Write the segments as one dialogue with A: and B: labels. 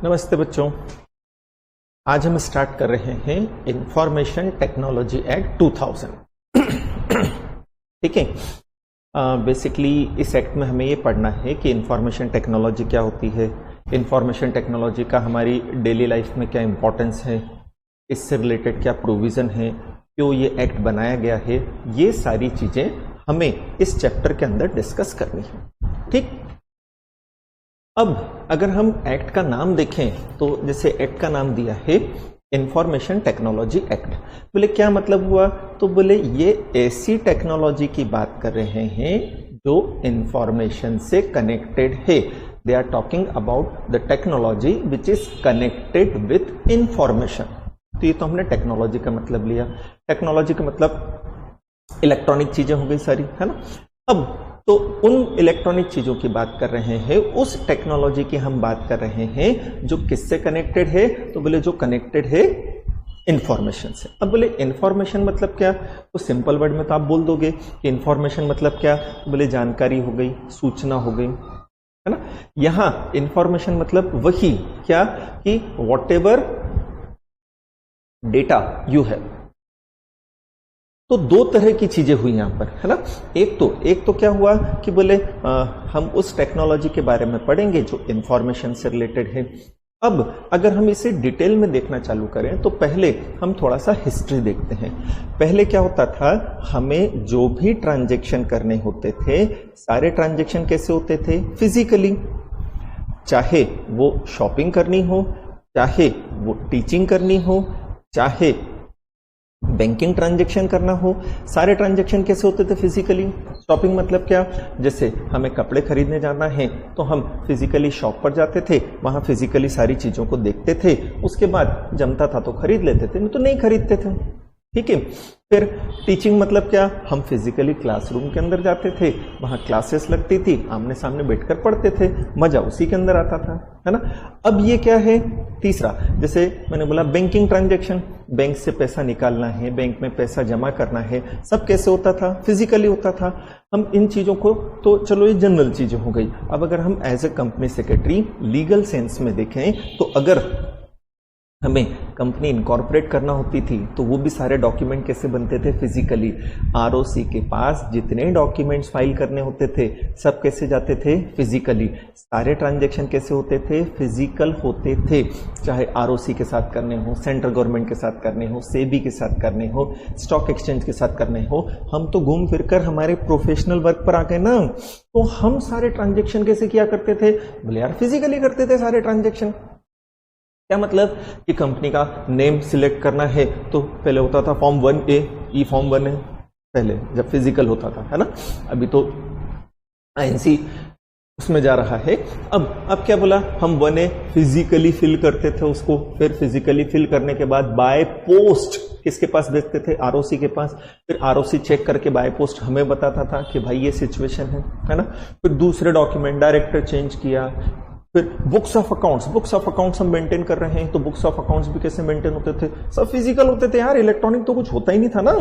A: नमस्ते बच्चों। आज हम स्टार्ट कर रहे हैं इंफॉर्मेशन टेक्नोलॉजी एक्ट 2000। ठीक है। बेसिकली इस एक्ट में हमें ये पढ़ना है कि इंफॉर्मेशन टेक्नोलॉजी क्या होती है, इंफॉर्मेशन टेक्नोलॉजी का हमारी डेली लाइफ में क्या इंपॉर्टेंस है, इससे रिलेटेड क्या प्रोविज़न है, क्यों ये एक्ट बनाया गया है, ये सारी चीज़ें हमें इस चैप्टर के अंदर डिस्कस करनी है। ठीक। अब अगर हम एक्ट का नाम देखें तो जैसे एक्ट का नाम दिया है इंफॉर्मेशन टेक्नोलॉजी एक्ट, बोले क्या मतलब हुआ, तो बोले ये ऐसी टेक्नोलॉजी की बात कर रहे हैं जो इंफॉर्मेशन से कनेक्टेड है। They are talking about the technology which is connected with information. तो ये तो हमने टेक्नोलॉजी का मतलब लिया। टेक्नोलॉजी का मतलब इलेक्ट्रॉनिक चीजें हो गई सारी, है ना। अब तो उन इलेक्ट्रॉनिक चीजों की बात कर रहे हैं, उस टेक्नोलॉजी की हम बात कर रहे हैं जो किससे कनेक्टेड है, तो बोले जो कनेक्टेड है इंफॉर्मेशन से। अब बोले इंफॉर्मेशन मतलब क्या, तो सिंपल वर्ड में तो आप बोल दोगे कि इंफॉर्मेशन मतलब क्या, तो बोले जानकारी हो गई, सूचना हो गई, है ना। यहां इंफॉर्मेशन मतलब वही क्या कि what ever data you have. तो दो तरह की चीजें हुई यहां पर, है ना। एक तो क्या हुआ कि बोले हम उस टेक्नोलॉजी के बारे में पढ़ेंगे जो इंफॉर्मेशन से रिलेटेड है। अब अगर हम इसे डिटेल में देखना चालू करें तो पहले हम थोड़ा सा हिस्ट्री देखते हैं। पहले क्या होता था, हमें जो भी ट्रांजैक्शन करने होते थे, सारे ट्रांजैक्शन कैसे होते थे, फिजिकली। चाहे वो शॉपिंग करनी हो, चाहे वो टीचिंग करनी हो, चाहे बैंकिंग ट्रांजैक्शन करना हो, सारे ट्रांजैक्शन कैसे होते थे, फिजिकली। शॉपिंग मतलब क्या, जैसे हमें कपड़े खरीदने जाना है तो हम फिजिकली शॉप पर जाते थे, वहां फिजिकली सारी चीजों को देखते थे, उसके बाद जमता था तो खरीद लेते थे, नहीं तो नहीं खरीदते थे। ठीक है। फिर टीचिंग मतलब क्या, हम फिजिकली क्लासरूम के अंदर जाते थे, वहां क्लासेस लगती थी, आमने सामने बैठकर पढ़ते थे, मजा उसी के अंदर आता था, है ना। अब ये क्या है, तीसरा, जैसे मैंने बोला बैंकिंग ट्रांजैक्शन, बैंक से पैसा निकालना है, बैंक में पैसा जमा करना है, सब कैसे होता था, फिजिकली होता था। हम इन चीजों को तो चलो ये जनरल चीजें हो गई। अब अगर हम as a company secretary legal sense में देखें तो अगर हमें कंपनी इनकॉर्पोरेट करना होती थी तो वो भी सारे डॉक्यूमेंट कैसे बनते थे, फिजिकली। आरओसी के पास जितने डॉक्यूमेंट्स फाइल करने होते थे सब कैसे जाते थे, फिजिकली। सारे ट्रांजैक्शन कैसे होते थे, फिजिकल होते थे। चाहे आरओसी के साथ करने हो, सेंट्रल गवर्नमेंट के साथ करने हो, सेबी के साथ करने हो, स्टॉक एक्सचेंज के साथ करने हो। हम तो घूम फिर कर हमारे प्रोफेशनल वर्क पर आ गए ना, तो हम सारे ट्रांजेक्शन कैसे किया करते थे, बोले यार फिजिकली करते थे सारे ट्रांजेक्शन। क्या मतलब कि कंपनी का नेम सिलेक्ट करना है तो पहले होता था फॉर्म 1A, ई फॉर्म 1 है पहले जब फिजिकल होता था, है ना। अभी तो INC उसमें जा रहा है। अब क्या बोला, हम 1A फिजिकली फिल करते थे उसको, फिर फिजिकली फिल करने के बाद बाय पोस्ट किसके पास भेजते थे, आरओसी के पास। फिर आरओसी चेक करके बाय पोस्ट हमें बताता था कि भाई ये सिचुएशन है ना। फिर दूसरे डॉक्यूमेंट डायरेक्टर चेंज किया। फिर बुक्स ऑफ अकाउंट्स हम मेंटेन कर रहे हैं तो बुक्स ऑफ अकाउंट्स भी कैसे मेंटेन होते थे, सब फिजिकल होते थे यार, इलेक्ट्रॉनिक तो कुछ होता ही नहीं था ना।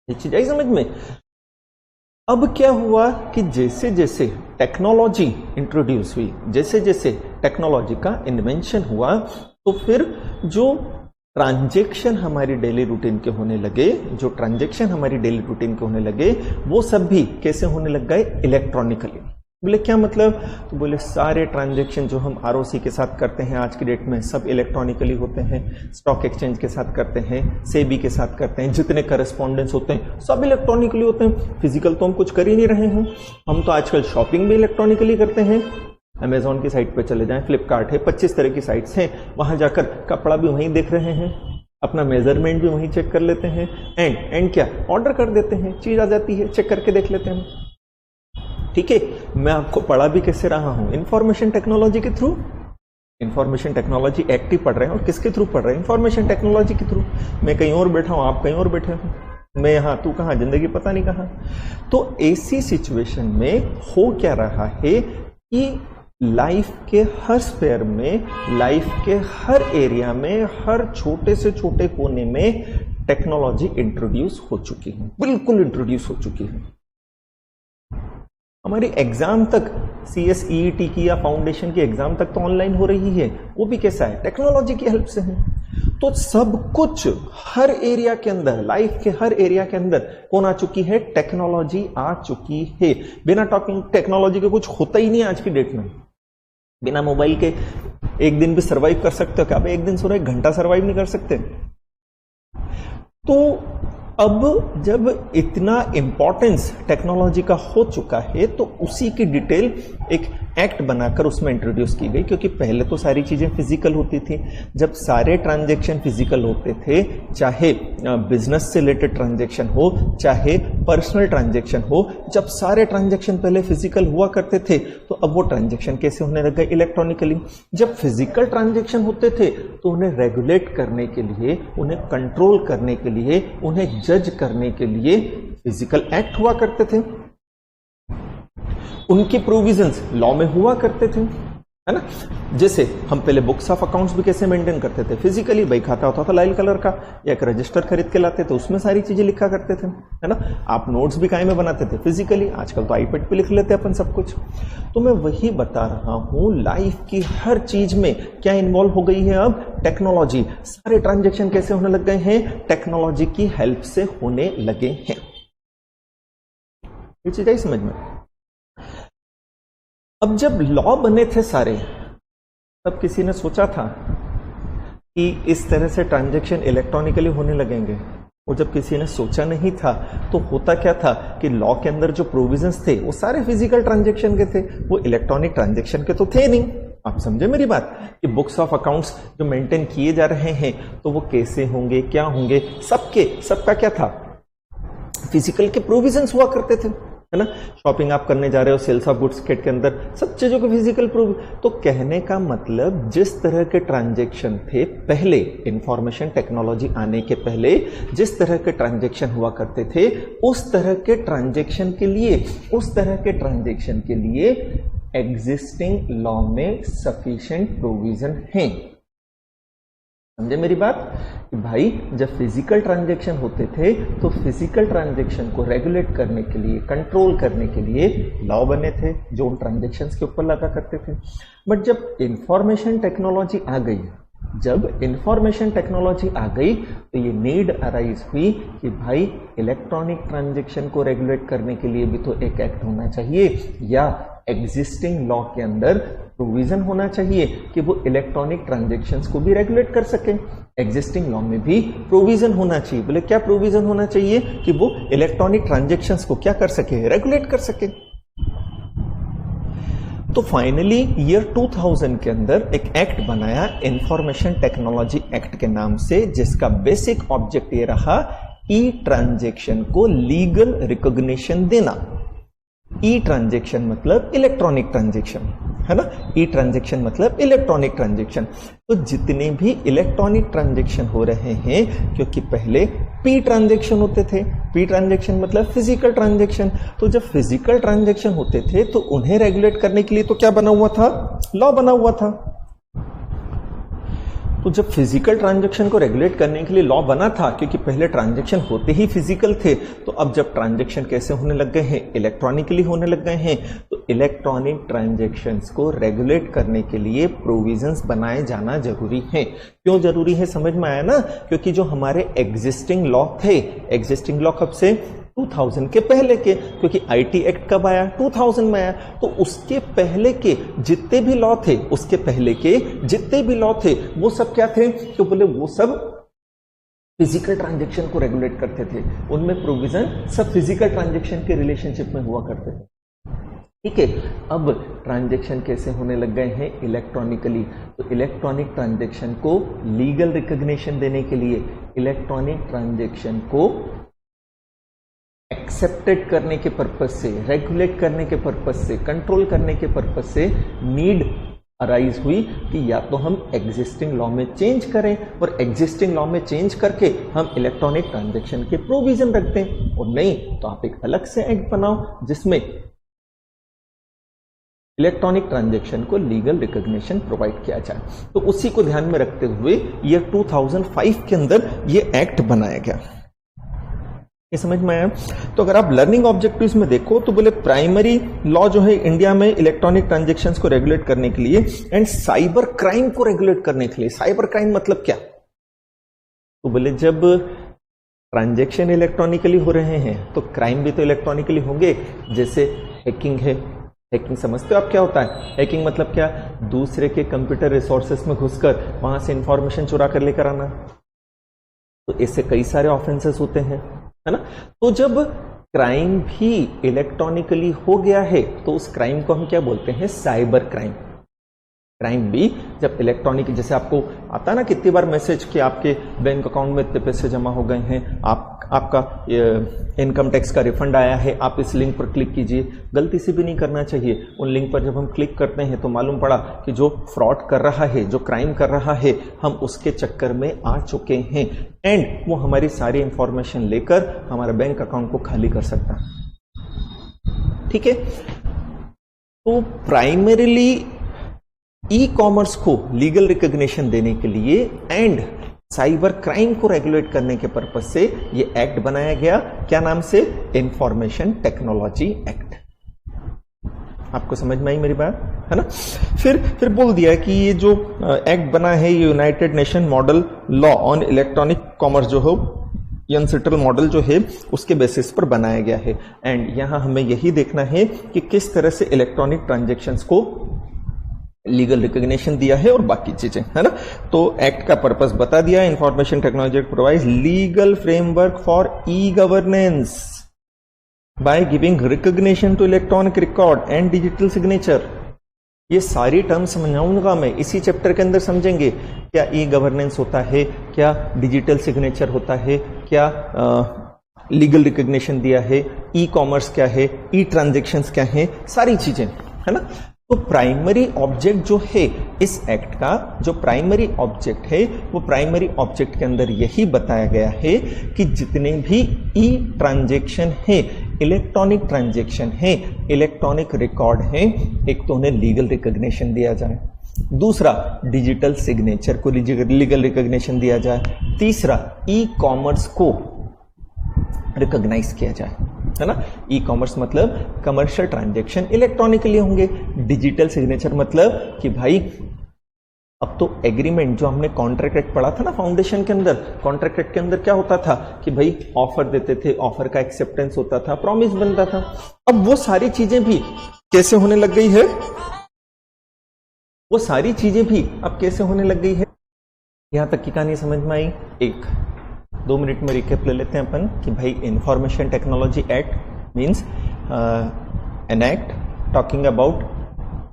A: ये चीज आई समझ में। अब क्या हुआ कि जैसे जैसे टेक्नोलॉजी इंट्रोड्यूस हुई, जैसे जैसे टेक्नोलॉजी का इन्वेंशन हुआ, तो फिर जो ट्रांजैक्शन हमारी डेली रूटीन के होने लगे, वो सब भी कैसे होने लग गए, इलेक्ट्रॉनिकली। बोले क्या मतलब, तो बोले सारे ट्रांजैक्शन जो हम आरओसी के साथ करते हैं आज की डेट में सब इलेक्ट्रॉनिकली होते हैं, स्टॉक एक्सचेंज के साथ करते हैं, सेबी के साथ करते हैं, जितने करस्पॉन्डेंस होते हैं सब इलेक्ट्रॉनिकली होते हैं। फिजिकल तो हम कुछ कर ही नहीं रहे हैं। हम तो आजकल शॉपिंग भी इलेक्ट्रॉनिकली करते हैं। अमेजॉन की साइट पर चले जाएं, फ्लिपकार्ट है, 25 तरह की साइट्स हैं, वहां जाकर कपड़ा भी वहीं देख रहे हैं, अपना मेजरमेंट भी वहीं चेक कर लेते हैं, एंड क्या ऑर्डर कर देते हैं, चीज आ जाती है, चेक करके देख लेते हैं। ठीक है। मैं आपको पढ़ा भी कैसे रहा हूं, इंफॉर्मेशन टेक्नोलॉजी के थ्रू। इंफॉर्मेशन टेक्नोलॉजी एक्ट ही पढ़ रहे हैं, और किसके थ्रू पढ़ रहे हैं, इंफॉर्मेशन टेक्नोलॉजी के थ्रू। मैं कहीं और बैठा हूं, आप कहीं और बैठे हो, मैं यहां, तू कहां, जिंदगी पता नहीं कहां। तो ऐसी सिचुएशन में हो क्या रहा है कि लाइफ के हर स्फेयर में, लाइफ के हर एरिया में, हर छोटे से छोटे कोने में टेक्नोलॉजी इंट्रोड्यूस हो चुकी है, बिल्कुल इंट्रोड्यूस हो चुकी है। हमारी एग्जाम तक CSEET की या फाउंडेशन की एग्जाम तक तो ऑनलाइन हो रही है, वो भी कैसा है, टेक्नोलॉजी की हेल्प से है। तो सब कुछ हर एरिया के अंदर, लाइफ के हर एरिया के अंदर कौन आ चुकी है, टेक्नोलॉजी आ चुकी है। बिना टॉकिंग टेक्नोलॉजी के कुछ होता ही नहीं आज की डेट में। बिना मोबाइल के एक दिन भी सरवाइव कर सकते हो क्या? एक दिन सोना, एक घंटा सरवाइव नहीं कर सकते। तो अब जब इतना इंपॉर्टेंस टेक्नोलॉजी का हो चुका है तो उसी की डिटेल एक एक्ट बनाकर उसमें इंट्रोड्यूस की गई, क्योंकि पहले तो सारी चीजें फिजिकल होती थी। जब सारे ट्रांजैक्शन फिजिकल होते थे, चाहे बिजनेस से रिलेटेड ट्रांजैक्शन हो, चाहे पर्सनल ट्रांजैक्शन हो, जब सारे ट्रांजैक्शन पहले फिजिकल हुआ करते थे तो अब वो ट्रांजैक्शन कैसे होने लग गए, इलेक्ट्रॉनिकली। जब फिजिकल ट्रांजैक्शन होते थे तो उन्हें रेगुलेट करने के लिए, उन्हें कंट्रोल करने के लिए, उन्हें जज करने के लिए फिजिकल एक्ट हुआ करते थे। उनके प्रोविजंस लॉ में हुआ करते थे, है ना। जैसे हम पहले बुक्स ऑफ अकाउंट्स भी कैसे मेंटेन करते थे, फिजिकली। भाई खाता होता था लाल कलर का, या एक रजिस्टर खरीद के लाते थे, उसमें सारी चीजें लिखा करते थे, है ना। आप नोट्स भी काय में बनाते थे, फिजिकली। आजकल तो आईपैड पे लिख लेते हैं अपन सब कुछ। तो मैं वही बता रहा हूं, लाइफ की हर चीज में क्या इन्वॉल्व हो गई है अब, टेक्नोलॉजी। सारे ट्रांजेक्शन कैसे होने लग गए हैं, टेक्नोलॉजी की हेल्प से होने लगे हैं। ये चीज आई समझ में। अब जब लॉ बने थे सारे, तब किसी ने सोचा था कि इस तरह से ट्रांजैक्शन इलेक्ट्रॉनिकली होने लगेंगे। और जब किसी ने सोचा नहीं था तो होता क्या था कि लॉ के अंदर जो प्रोविजंस थे वो सारे फिजिकल ट्रांजैक्शन के थे, वो इलेक्ट्रॉनिक ट्रांजैक्शन के तो थे नहीं। आप समझे मेरी बात कि बुक्स ऑफ अकाउंट्स जो मेंटेन किए जा रहे हैं तो वो कैसे होंगे, क्या होंगे, सबका क्या था, फिजिकल के प्रोविजंस हुआ करते थे, है ना। शॉपिंग आप करने जा रहे हो, सेल्स ऑफ गुड्स के अंदर सब चीजों को फिजिकल प्रूफ। तो कहने का मतलब जिस तरह के ट्रांजैक्शन थे पहले, इंफॉर्मेशन टेक्नोलॉजी आने के पहले जिस तरह के ट्रांजैक्शन हुआ करते थे, उस तरह के ट्रांजैक्शन के लिए एग्जिस्टिंग लॉ में सफिशिएंट प्रोविजन है। समझे मेरी बात कि भाई जब फिजिकल ट्रांजैक्शन होते थे तो फिजिकल ट्रांजैक्शन को रेगुलेट करने के लिए, कंट्रोल करने के लिए लॉ बने थे जो उन ट्रांजैक्शंस के ऊपर लगा करते थे। बट जब इंफॉर्मेशन टेक्नोलॉजी आ गई तो ये नीड अराइज हुई कि भाई इलेक्ट्रॉनिक ट्रांजैक्शन को रेगुलेट करने के लिए भी तो एक एक्ट होना चाहिए, या एग्जिस्टिंग लॉ के अंदर प्रोविजन होना चाहिए कि वो इलेक्ट्रॉनिक ट्रांजैक्शंस को भी रेगुलेट कर सके। एग्जिस्टिंग लॉ में भी प्रोविजन होना चाहिए। बोले क्या प्रोविजन होना चाहिए कि वो इलेक्ट्रॉनिक ट्रांजैक्शंस को क्या कर सके, रेगुलेट कर सके। तो फाइनली ईयर 2000 के अंदर एक एक्ट बनाया, इंफॉर्मेशन टेक्नोलॉजी एक्ट के नाम से, जिसका बेसिक ऑब्जेक्ट ये रहा, ई ट्रांजैक्शन को लीगल रिकॉग्निशन देना। ई ट्रांजैक्शन मतलब इलेक्ट्रॉनिक ट्रांजैक्शन, है ना। ई ट्रांजैक्शन मतलब इलेक्ट्रॉनिक ट्रांजैक्शन। तो जितने भी इलेक्ट्रॉनिक ट्रांजैक्शन हो रहे हैं, क्योंकि पहले पी ट्रांजैक्शन होते थे, पी ट्रांजैक्शन मतलब फिजिकल ट्रांजैक्शन। तो जब फिजिकल ट्रांजैक्शन होते थे तो उन्हें रेगुलेट करने के लिए तो क्या बना हुआ था, लॉ बना हुआ था। तो जब फिजिकल ट्रांजैक्शन को रेगुलेट करने के लिए लॉ बना था, क्योंकि पहले ट्रांजैक्शन होते ही फिजिकल थे, तो अब जब ट्रांजैक्शन कैसे होने लग गए हैं, इलेक्ट्रॉनिकली होने लग गए हैं, तो इलेक्ट्रॉनिक ट्रांजैक्शंस को रेगुलेट करने के लिए प्रोविजंस बनाए जाना जरूरी है। क्यों जरूरी है समझ में आया ना, क्योंकि जो हमारे एग्जिस्टिंग लॉ थे, एग्जिस्टिंग लॉ कब से, 2000 के पहले के, क्योंकि आईटी एक्ट कब आया, 2000 में आया। तो उसके पहले के जितने भी लॉ थे, उसके पहले के जितने भी लॉ थे, वो सब क्या थे, तो बोले वो सब फिजिकल ट्रांजैक्शन को रेगुलेट करते थे। उनमें प्रोविजन सब फिजिकल ट्रांजैक्शन के रिलेशनशिप में हुआ करते थे। ठीक है, अब ट्रांजैक्शन कैसे होने लग गए हैं, इलेक्ट्रॉनिकली। तो इलेक्ट्रॉनिक ट्रांजैक्शन को लीगल रिकॉग्निशन देने के लिए, इलेक्ट्रॉनिक ट्रांजैक्शन को एक्सेप्टेड करने के पर्पज से, रेगुलेट करने के पर्पज से, कंट्रोल करने के पर्पज से नीड अराइज हुई कि या तो हम एग्जिस्टिंग लॉ में चेंज करें, और एग्जिस्टिंग लॉ में चेंज करके हम इलेक्ट्रॉनिक ट्रांजैक्शन के प्रोविजन रख दें, और नहीं तो आप एक अलग से एक्ट बनाओ जिसमें इलेक्ट्रॉनिक ट्रांजैक्शन को लीगल रिकॉग्निशन प्रोवाइड किया जाए। तो उसी को ध्यान में रखते हुए ईयर 2005 के अंदर ये एक्ट बनाया गया। ये समझ में आया? तो अगर आप लर्निंग ऑब्जेक्टिव्स में देखो तो बोले प्राइमरी लॉ जो है इंडिया में इलेक्ट्रॉनिक ट्रांजैक्शंस को रेगुलेट करने के लिए एंड साइबर क्राइम को रेगुलेट करने के लिए। साइबर क्राइम मतलब क्या? तो बोले जब ट्रांजैक्शन इलेक्ट्रॉनिकली हो रहे हैं तो क्राइम भी तो इलेक्ट्रॉनिकली होंगे। जैसे हैकिंग है, हैकिंग समझते हो आप क्या होता है? हैकिंग मतलब क्या? दूसरे के कंप्यूटर रिसोर्सेस में घुसकर वहां से इंफॉर्मेशन चुरा कर लेकर आना। तो इससे कई सारे ऑफेंसेस होते हैं, है ना? तो जब क्राइम भी इलेक्ट्रॉनिकली हो गया है तो उस क्राइम को हम क्या बोलते हैं? Cyber crime. क्राइम भी जब इलेक्ट्रॉनिक, जैसे आपको आता है ना कितनी बार मैसेज कि आपके बैंक अकाउंट में इतने पैसे जमा हो गए हैं, आपका इनकम टैक्स का रिफंड आया है, आप इस लिंक पर क्लिक कीजिए। गलती से भी नहीं करना चाहिए। उन लिंक पर जब हम क्लिक करते हैं तो मालूम पड़ा कि जो फ्रॉड कर रहा है, जो क्राइम कर रहा है, हम उसके चक्कर में आ चुके हैं एंड वो हमारी सारी इंफॉर्मेशन लेकर हमारे बैंक अकाउंट को खाली कर सकता है। ठीक है? तो प्राइमरीली ई कॉमर्स को लीगल रिकॉग्निशन देने के लिए एंड साइबर क्राइम को रेगुलेट करने के पर्पज से ये एक्ट बनाया गया। क्या नाम से? Information technology act. आपको समझ में आई मेरी बात, है ना? फिर बोल दिया कि ये जो एक्ट बना है ये United nation model law on electronic commerce जो हो, यूएनसीटीएल मॉडल जो है उसके बेसिस पर बनाया गया है। एंड यहां हमें यही देखना है कि किस तरह से इलेक्ट्रॉनिक ट्रांजैक्शंस को लीगल रिकॉग्निशन दिया है और बाकी चीजें, है ना? तो एक्ट का पर्पस बता दिया। Information technology act provides legal framework for e governance by giving recognition to electronic record and digital signature. ये सारी टर्म समझाऊंगा मैं, इसी चैप्टर के अंदर समझेंगे। क्या ई गवर्नेंस होता है, क्या डिजिटल सिग्नेचर होता है, क्या लीगल रिकॉग्निशन दिया है, ई कॉमर्स क्या है, ई ट्रांजेक्शन्स क्या है, सारी चीजें, है ना? तो प्राइमरी ऑब्जेक्ट जो है इस एक्ट का, जो प्राइमरी ऑब्जेक्ट है वो प्राइमरी ऑब्जेक्ट के अंदर यही बताया गया है कि जितने भी ई ट्रांजैक्शन है, इलेक्ट्रॉनिक ट्रांजैक्शन है, इलेक्ट्रॉनिक रिकॉर्ड है, एक तो उन्हें लीगल रिकॉग्निशन दिया जाए, दूसरा डिजिटल सिग्नेचर को लीगल रिकॉग्निशन दिया जाए, तीसरा ई कॉमर्स को रिकॉग्नाइज किया जाए, है ना? ई कॉमर्स मतलब कमर्शियल ट्रांजैक्शन इलेक्ट्रॉनिकली होंगे। डिजिटल सिग्नेचर मतलब कि भाई अब तो एग्रीमेंट जो हमने कॉन्ट्रैक्ट एक्ट पढ़ा था ना फाउंडेशन के अंदर, कॉन्ट्रैक्ट एक्ट के अंदर क्या होता था कि भाई ऑफर देते थे, ऑफर का एक्सेप्टेंस होता था, प्रॉमिस बनता था। अब वो सारी चीजें भी कैसे होने लग गई है? वो सारी चीजें भी अब कैसे होने लग गई है? यहां तक की कहानी समझ में आई? 1-2 मिनट में रिकैप ले लेते हैं अपन कि भाई information technology act means an act talking about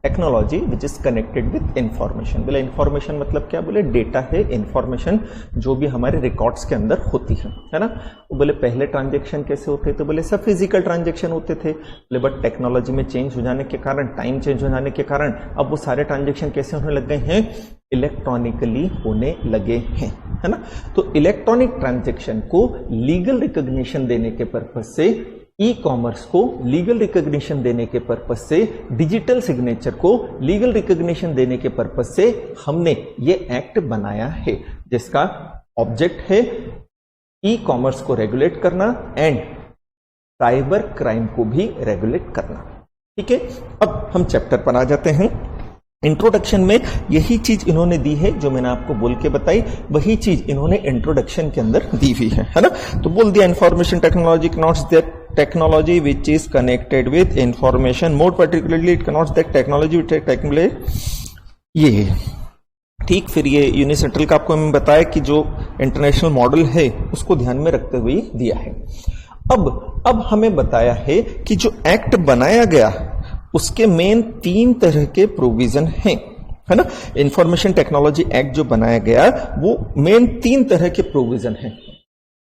A: technology which is connected with information. बोले इंफॉर्मेशन मतलब क्या? बोले डेटा है, इंफॉर्मेशन जो भी हमारे रिकॉर्ड्स के अंदर होती है ना? तो बोले पहले ट्रांजैक्शन कैसे होते? तो बोले सब फिजिकल ट्रांजैक्शन होते थे। बोले बट टेक्नोलॉजी में चेंज हो जाने के कारण, टाइम चेंज हो जाने के कारण अब वो सारे ट्रांजैक्शन कैसे होने लग गए हैं? इलेक्ट्रॉनिकली होने लगे हैं, है ना? तो इलेक्ट्रॉनिक ट्रांजैक्शन को लीगल रिकॉग्निशन देने के पर्पज से, ई कॉमर्स को लीगल रिकॉग्निशन देने के पर्पज से, डिजिटल सिग्नेचर को लीगल रिकॉग्निशन देने के पर्पज से हमने ये एक्ट बनाया है, जिसका ऑब्जेक्ट है ई कॉमर्स को रेगुलेट करना एंड साइबर क्राइम को भी रेगुलेट करना। ठीक है, अब हम चैप्टर पर आ जाते हैं। इंट्रोडक्शन में यही चीज इन्होंने दी है जो मैंने आपको बोल के बताई, वही चीज इन्होंने इंट्रोडक्शन के अंदर दी हुई है ना? तो बोल दिया information technology connotes that technology which is connected with information, more particularly it connotes that technology which technically ये ठीक। फिर ये यूनिसेंट्रल का आपको मैंने बताया कि जो इंटरनेशनल मॉडल है उसको ध्यान में रखते हुए दिया है। अब हमें बताया है कि जो एक्ट बनाया गया उसके मेन 3 तरह के प्रोविजन हैं, है ना? इंफॉर्मेशन टेक्नोलॉजी एक्ट जो बनाया गया वो मेन 3 तरह के प्रोविजन हैं।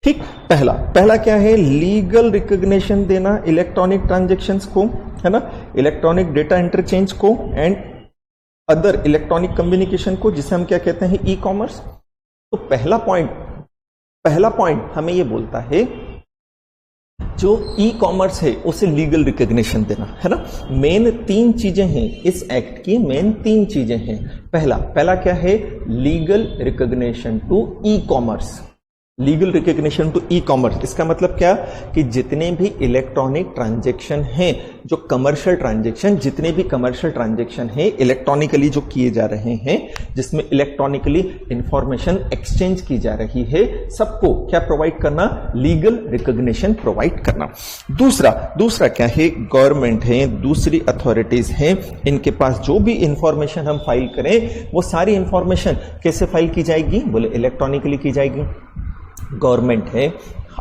A: ठीक, पहला क्या है? लीगल रिकॉग्निशन देना इलेक्ट्रॉनिक ट्रांजैक्शंस को, है ना? इलेक्ट्रॉनिक डेटा इंटरचेंज को एंड अदर इलेक्ट्रॉनिक कम्युनिकेशन को, जिसे हम क्या कहते हैं? E commerce. तो पहला पॉइंट हमें ये बोलता है जो ई कॉमर्स है उसे लीगल रिकॉग्निशन देना, है ना? मेन 3 चीजें हैं इस एक्ट की, मेन 3 चीजें हैं। पहला क्या है? Legal recognition to e commerce. Legal recognition to e commerce, इसका मतलब क्या कि जितने भी इलेक्ट्रॉनिक ट्रांजैक्शन हैं, जो कमर्शियल ट्रांजैक्शन, जितने भी कमर्शियल ट्रांजैक्शन हैं इलेक्ट्रॉनिकली जो किए जा रहे हैं, जिसमें इलेक्ट्रॉनिकली इंफॉर्मेशन एक्सचेंज की जा रही है, सबको क्या प्रोवाइड करना, लीगल रिकॉग्निशन प्रोवाइड करना। दूसरा क्या है, गवर्नमेंट है, दूसरी अथॉरिटीज हैं, इनके पास जो भी इंफॉर्मेशन हम फाइल करें वो सारी इंफॉर्मेशन कैसे फाइल की जाएगी, बोले इलेक्ट्रॉनिकली की जाएगी। गवर्नमेंट है,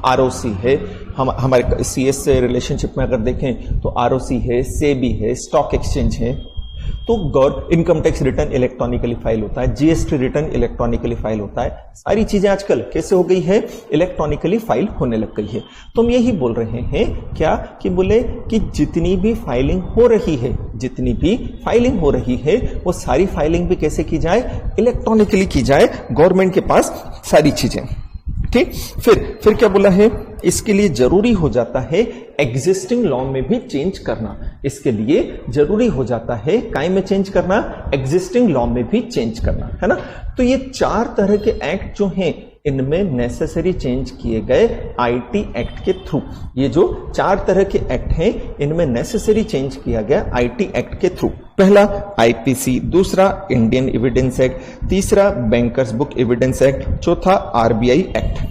A: आरओसी है, हम हमारे सीएस से रिलेशनशिप में अगर देखें तो आरओसी है, सेबी है, स्टॉक एक्सचेंज है, तो income tax return electronically file होता है, जीएसटी रिटर्न इलेक्ट्रॉनिकली फाइल होता है। सारी चीजें आजकल कैसे हो गई है, इलेक्ट्रॉनिकली फाइल होने लग गई है। तो हम यही बोल रहे हैं क्या कि बोले कि जितनी भी फाइलिंग हो रही है वो सारी फाइलिंग भी कैसे की जाए, इलेक्ट्रॉनिकली की जाए, गवर्नमेंट के पास सारी चीजें। ठीक, फिर क्या बोला है, इसके लिए जरूरी हो जाता है एग्जिस्टिंग लॉ में भी चेंज करना। इसके लिए जरूरी हो जाता है काय में चेंज करना, एग्जिस्टिंग लॉ में भी चेंज करना, है ना। तो ये 4 तरह के एक्ट जो हैं इनमें नेसेसरी चेंज किए गए आईटी एक्ट के थ्रू। ये जो 4 तरह के एक्ट हैं इनमें नेसेसरी चेंज किया गया आईटी एक्ट के थ्रू। पहला आईपीसी, दूसरा इंडियन एविडेंस एक्ट, तीसरा बैंकर्स बुक एविडेंस एक्ट, चौथा आरबीआई एक्ट।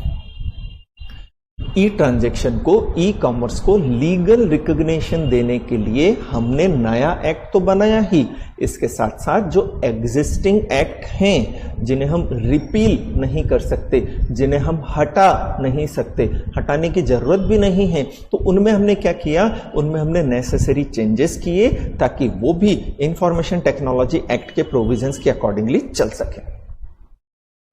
A: ई ट्रांजैक्शन को, ई कॉमर्स को लीगल रिकॉग्निशन देने के लिए हमने नया एक्ट तो बनाया ही, इसके साथ साथ जो एग्जिस्टिंग एक्ट हैं जिन्हें हम रिपील नहीं कर सकते, जिन्हें हम हटा नहीं सकते, हटाने की जरूरत भी नहीं है, तो उनमें हमने क्या किया, उनमें हमने नेसेसरी चेंजेस किए ताकि वो भी इंफॉर्मेशन टेक्नोलॉजी एक्ट के प्रोविजंस के अकॉर्डिंगली चल सके।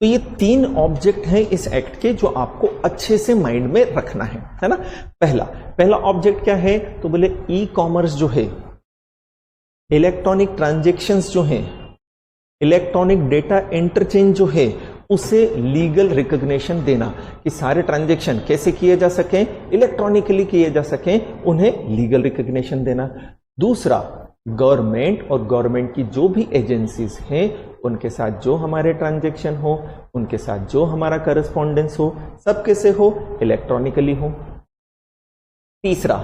A: तो ये 3 ऑब्जेक्ट हैं इस एक्ट के जो आपको अच्छे से माइंड में रखना है ना। पहला ऑब्जेक्ट क्या है, तो बोले ई कॉमर्स जो है, इलेक्ट्रॉनिक ट्रांजैक्शंस जो हैं, इलेक्ट्रॉनिक डेटा इंटरचेंज जो है, उसे लीगल रिकॉग्निशन देना कि सारे ट्रांजैक्शन कैसे किए जा सकें, इलेक्ट्रॉनिकली किए जा सकें, उन्हें लीगल रिकॉग्निशन देना। दूसरा, गवर्नमेंट और गवर्नमेंट की जो भी एजेंसीज हैं उनके साथ जो हमारे ट्रांजैक्शन हो, उनके साथ जो हमारा करस्पॉन्डेंस हो, सब कैसे हो, इलेक्ट्रॉनिकली हो। तीसरा,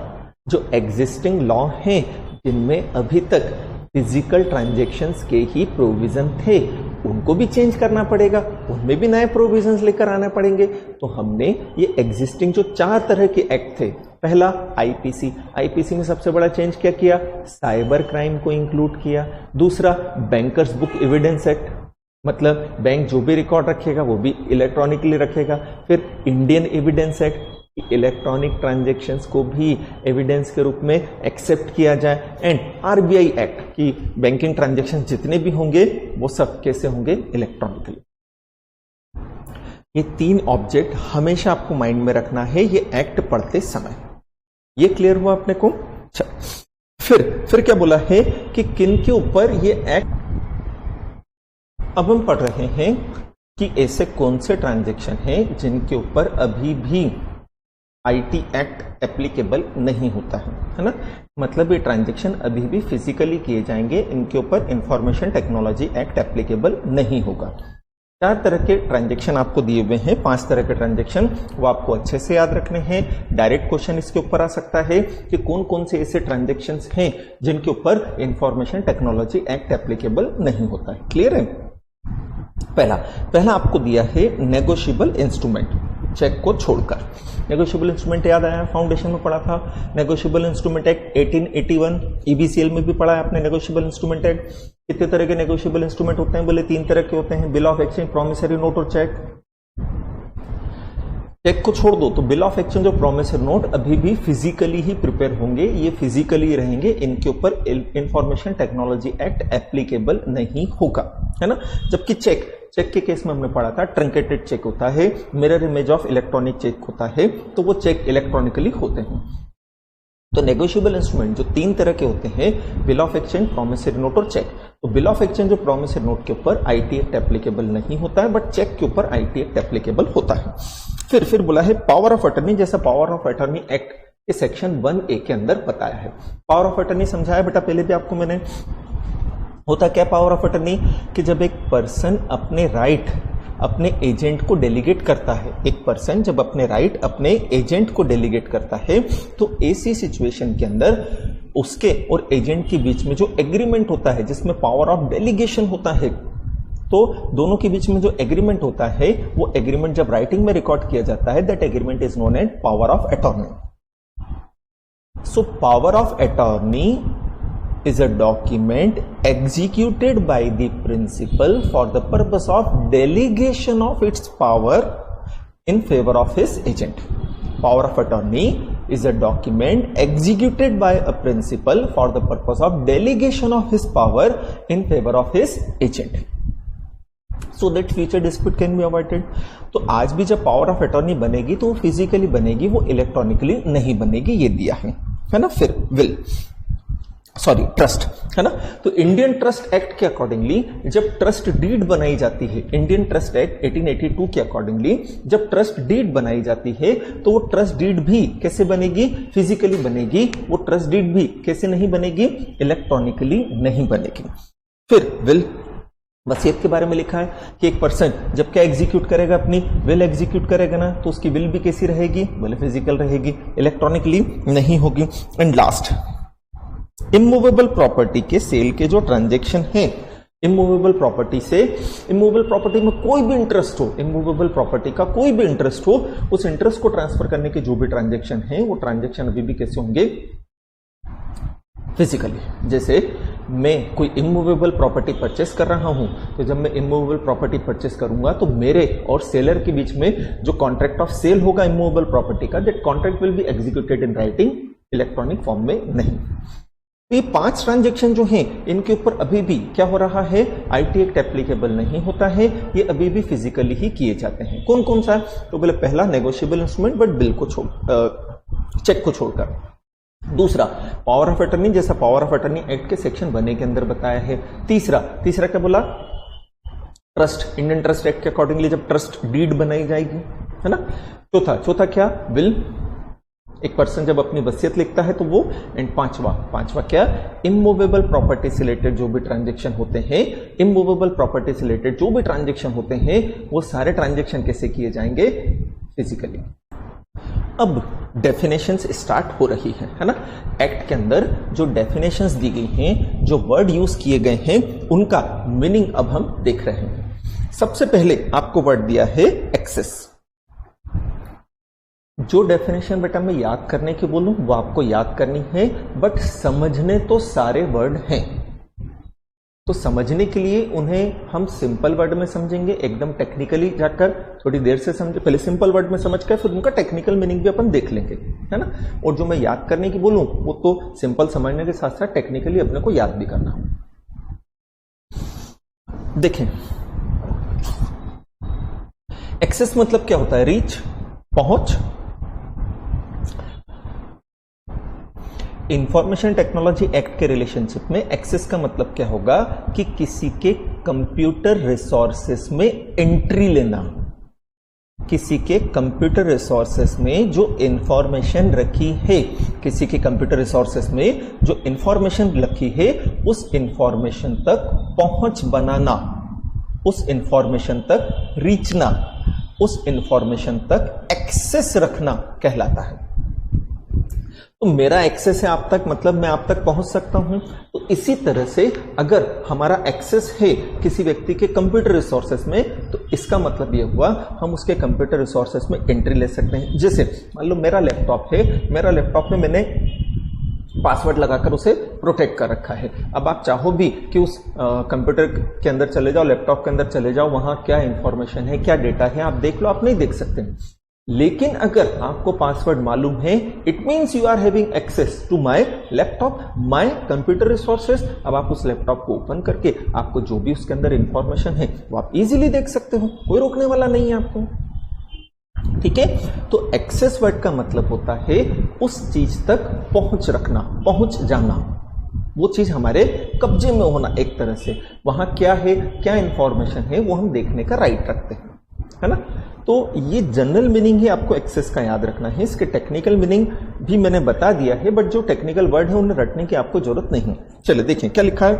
A: जो एग्जिस्टिंग लॉ हैं जिनमें अभी तक फिजिकल ट्रांजैक्शंस के ही प्रोविजन थे उनको भी चेंज करना पड़ेगा, उनमें भी नए प्रोविजंस लेकर आने पड़ेंगे। तो हमने ये एग्जिस्टिंग जो 4 तरह के एक्ट थे, पहला आईपीसी में सबसे बड़ा चेंज क्या किया, साइबर क्राइम को इंक्लूड किया। दूसरा, बैंकर्स बुक एविडेंस एक्ट, मतलब बैंक जो भी रिकॉर्ड रखेगा वो भी इलेक्ट्रॉनिकली रखेगा। फिर Indian evidence act, electronic transactions को भी एविडेंस के रूप में एक्सेप्ट किया जाए। एंड आरबीआई एक्ट की बैंकिंग ट्रांजैक्शन जितने भी होंगे वो सब कैसे होंगे, इलेक्ट्रॉनिकली। ये 3 ऑब्जेक्ट हमेशा आपको माइंड में रखना है ये एक्ट पढ़ते समय। ये क्लियर हुआ अपने को? फिर क्या बोला है कि किन के ऊपर ये एक्ट, अब हम पढ़ रहे हैं कि ऐसे कौन से ट्रांजैक्शन हैं जिनके ऊपर अभी भी आईटी एक्ट एप्लीकेबल नहीं होता है ना। मतलब ये ट्रांजैक्शन अभी भी फिजिकली किए जाएंगे, इनके ऊपर इंफॉर्मेशन टेक्नोलॉजी एक्ट एप्लीकेबल नहीं होगा। 4 तरह के ट्रांजैक्शन आपको दिए हुए हैं, 5 तरह के ट्रांजैक्शन, वो आपको अच्छे से याद रखने हैं। डायरेक्ट क्वेश्चन इसके ऊपर आ सकता है कि कौन कौन से ऐसे ट्रांजैक्शंस हैं जिनके ऊपर इंफॉर्मेशन टेक्नोलॉजी एक्ट एप्लीकेबल नहीं होता है। क्लियर है? पहला आपको दिया है नेगोशिएबल इंस्ट्रूमेंट, चेक को छोड़कर। नेगोशिएबल इंस्ट्रूमेंट याद आया, फाउंडेशन में पढ़ा था नेगोशिएबल इंस्ट्रूमेंट एक्ट 1881, ईबीसीएल में भी पढ़ा है आपने नेगोशिएबल इंस्ट्रूमेंट एक्ट। कितने तरह के नेगोशिएबल इंस्ट्रूमेंट होते हैं, बोले 3 तरह के होते हैं, bill of exchange, promissory note और चेक। चेक को छोड़ दो तो बिल ऑफ एक्सचेंज और प्रॉमिसरी नोट अभी भी फिजिकली ही प्रिपेयर होंगे, ये फिजिकली रहेंगे, इनके ऊपर इंफॉर्मेशन टेक्नोलॉजी एक्ट एप्लीकेबल नहीं होगा, है ना। जबकि चेक के केस में हमने पढ़ा था ट्रंकेटेड चेक होता है, mirror image of electronic cheque होता है, तो वो चेक इलेक्ट्रॉनिकली होते हैं। तो नेगोशिएबल इंस्ट्रूमेंट जो 3 तरह के होते हैं, bill of exchange, promissory note और चेक। तो बिल ऑफ एक्सचेंज और प्रॉमिसरी नोट के ऊपर आईटी एक्ट एप्लीकेबल नहीं होता है, बट चेक के ऊपर आईटी एक्ट एप्लीकेबल होता है। फिर बोला है पावर ऑफ अटर्नी, जैसा पावर ऑफ अटर्नी एक्ट के सेक्शन 1A के अंदर बताया है। पावर ऑफ अटर्नी समझाया बेटा पहले भी आपको मैंने। होता क्या पावर ऑफ अटर्नी, कि जब एक पर्सन अपने राइट अपने एजेंट को डेलीगेट करता है, एक पर्सन जब अपने राइट अपने एजेंट को डेलीगेट करता है, तो ऐसी सिचुएशन के अंदर उसके और एजेंट के बीच में जो एग्रीमेंट होता है, जिसमें पावर ऑफ डेलीगेशन होता है, तो दोनों के बीच में जो एग्रीमेंट होता है, वो एग्रीमेंट जब राइटिंग में रिकॉर्ड किया जाता है, that agreement is known as power of attorney. So power of attorney is a document executed by the principal for the purpose of delegation of its power in favor of his agent. Power of attorney is a document executed by a principal for the purpose of delegation of his power in favor of his agent. So that future dispute can be avoided. तो आज भी जब power of attorney बनेगी तो वो physically बनेगी, वो electronically नहीं बनेगी, ये दिया है ना. फिर विल ट्रस्ट है ना. तो इंडियन ट्रस्ट एक्ट के अकॉर्डिंगली जब ट्रस्ट डीड बनाई जाती है, इंडियन ट्रस्ट एक्ट 1882 के अकॉर्डिंगली जब ट्रस्ट डीड बनाई जाती है, तो वो ट्रस्ट डीड भी कैसे बनेगी, फिजिकली बनेगी. वो ट्रस्ट डीड भी कैसे नहीं बनेगी, इलेक्ट्रॉनिकली नहीं बनेगी. फिर विल, वसीयत के बारे में लिखा है कि एक पर्सन जब क्या एग्जीक्यूट करेगा, अपनी विल एग्जीक्यूट करेगा ना, तो उसकी विल भी कैसी रहेगी, बोले फिजिकल रहेगी, इलेक्ट्रॉनिकली नहीं होगी. एंड लास्ट, इमूवेबल प्रॉपर्टी के सेल के जो ट्रांजैक्शन है, इमूवेबल प्रॉपर्टी से, इमूवेबल प्रॉपर्टी में कोई भी इंटरेस्ट हो, इमूवेबल प्रॉपर्टी का कोई भी इंटरेस्ट हो, उस इंटरेस्ट को ट्रांसफर करने के जो भी ट्रांजैक्शन है, वो ट्रांजैक्शन अभी भी कैसे होंगे, फिजिकली. जैसे मैं कोई इमूवेबल प्रॉपर्टी परचेस कर रहा हूं, तो जब मैं इमूवेबल प्रॉपर्टी परचेस करूंगा, तो मेरे और सेलर के बीच में जो कॉन्ट्रैक्ट ऑफ सेल होगा इमूवेबल प्रॉपर्टी का, that contract will be executed in writing, electronic form में नहीं. ये 5 ट्रांजैक्शन जो हैं, इनके ऊपर अभी भी क्या हो रहा है, आईटी एक्ट एप्लीकेबल नहीं होता है, ये अभी भी फिजिकली ही किए जाते हैं. कौन कौन सा, तो बोले पहला नेगोशिएबल इंस्ट्रूमेंट, बट बिल को चेक को छोड़कर. दूसरा पावर ऑफ अटर्नी, जैसा पावर ऑफ अटर्नी एक्ट के सेक्शन 1 के अंदर बताया है. तीसरा क्या बोला, ट्रस्ट, इंडियन ट्रस्ट एक्ट के अकॉर्डिंगली जब ट्रस्ट डीड बनाई जाएगी, है ना. चौथा क्या, विल, एक पर्सन जब अपनी वसीयत लिखता है तो वो. एंड पांचवा क्या, इमूवेबल प्रॉपर्टी से रिलेटेड जो भी ट्रांजैक्शन होते हैं, इमूवेबल प्रॉपर्टी से रिलेटेड जो भी ट्रांजैक्शन होते हैं, वो सारे ट्रांजैक्शन कैसे किए जाएंगे, फिजिकली. अब डेफिनेशंस स्टार्ट हो रही है ना. एक्ट के अंदर जो डेफिनेशंस दी गई हैं, जो वर्ड यूज किए गए हैं, उनका मीनिंग अब हम देख रहे हैं. सबसे पहले आपको वर्ड दिया है एक्सेस. जो डेफिनेशन बेटा मैं याद करने की बोलूं वो आपको याद करनी है, बट समझने तो सारे वर्ड हैं. तो समझने के लिए उन्हें हम सिंपल वर्ड में समझेंगे, एकदम टेक्निकली जाकर थोड़ी देर से समझे, पहले सिंपल वर्ड में समझ कर फिर उनका टेक्निकल मीनिंग भी अपन देख लेंगे, है ना. और जो मैं याद करने की बोलूं वो तो सिंपल समझने के साथ साथ टेक्निकली अपने को याद भी करना. देखें, एक्सेस मतलब क्या होता है, रीच, पहुंच. इंफॉर्मेशन टेक्नोलॉजी एक्ट के रिलेशनशिप में एक्सेस का मतलब क्या होगा कि किसी के कंप्यूटर रिसोर्सेस में एंट्री लेना, किसी के कंप्यूटर रिसोर्सेस में जो इंफॉर्मेशन रखी है, किसी के कंप्यूटर रिसोर्सेस में जो इंफॉर्मेशन रखी है, उस इंफॉर्मेशन तक पहुंच बनाना, उस इंफॉर्मेशन तक रीचना, उस इंफॉर्मेशन तक एक्सेस रखना कहलाता है. तो मेरा एक्सेस है आप तक, मतलब मैं आप तक पहुंच सकता हूं. तो इसी तरह से अगर हमारा एक्सेस है किसी व्यक्ति के कंप्यूटर रिसोर्सेस में, तो इसका मतलब यह हुआ हम उसके कंप्यूटर रिसोर्सेस में एंट्री ले सकते हैं. जैसे मान लो मेरा लैपटॉप है, मेरा लैपटॉप में मैंने पासवर्ड लगाकर उसे प्रोटेक्ट कर रखा है. अब आप चाहो भी कि उस कंप्यूटर के अंदर चले जाओ, लैपटॉप के अंदर चले जाओ, वहां क्या इंफॉर्मेशन है, क्या डेटा है, आप देख लो, आप नहीं देख सकते हैं. लेकिन अगर आपको पासवर्ड मालूम है, it means you are having access to my laptop, my computer resources. अब आप उस लैपटॉप को ओपन करके आपको जो भी उसके अंदर इंफॉर्मेशन है वो आप इजीली देख सकते हो, कोई रोकने वाला नहीं है आपको. ठीक है. तो एक्सेस वर्ड का मतलब होता है उस चीज तक पहुंच रखना, पहुंच जाना, वो चीज हमारे कब्जे में होना. एक तरह से वहां क्या है, क्या इंफॉर्मेशन है, वो हम देखने का राइट रखते हैं, है ना. तो ये जनरल मीनिंग ही आपको एक्सेस का याद रखना है. इसके टेक्निकल मीनिंग भी मैंने बता दिया है, बट जो टेक्निकल वर्ड है उन्हें रटने की आपको जरूरत नहीं. चलिए देखें क्या लिखा है.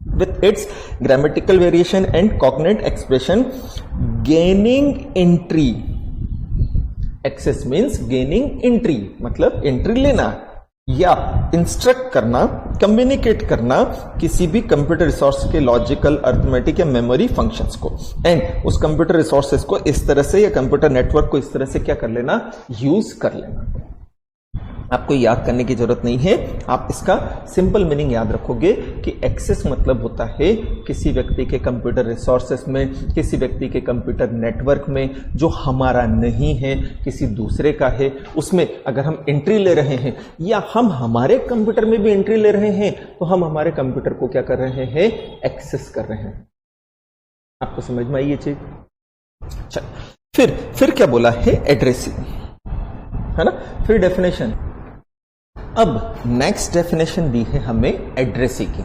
A: with its grammatical variation and cognate expression. Gaining entry, access means gaining entry, मतलब एंट्री लेना या इंस्ट्रक्ट करना, कम्युनिकेट करना किसी भी कंप्यूटर रिसोर्स के लॉजिकल, अर्थमेटिक या मेमोरी फंक्शंस को, एंड उस कंप्यूटर रिसोर्सेस को इस तरह से या कंप्यूटर नेटवर्क को इस तरह से क्या कर लेना, यूज कर लेना। आपको याद करने की जरूरत नहीं है, आप इसका सिंपल मीनिंग याद रखोगे कि एक्सेस मतलब होता है किसी व्यक्ति के कंप्यूटर रिसोर्सेस में, किसी व्यक्ति के कंप्यूटर नेटवर्क में जो हमारा नहीं है, किसी दूसरे का है, उसमें अगर हम एंट्री ले रहे हैं या हम हमारे कंप्यूटर में भी एंट्री ले रहे हैं तो हम हमारे कंप्यूटर को क्या कर रहे हैं, एक्सेस कर रहे हैं। आपको समझ में आई ये चीज? चल फिर क्या बोला है, एड्रेसिंग, है ना। फिर डेफिनेशन, अब नेक्स्ट डेफिनेशन दी है हमें एड्रेसी की।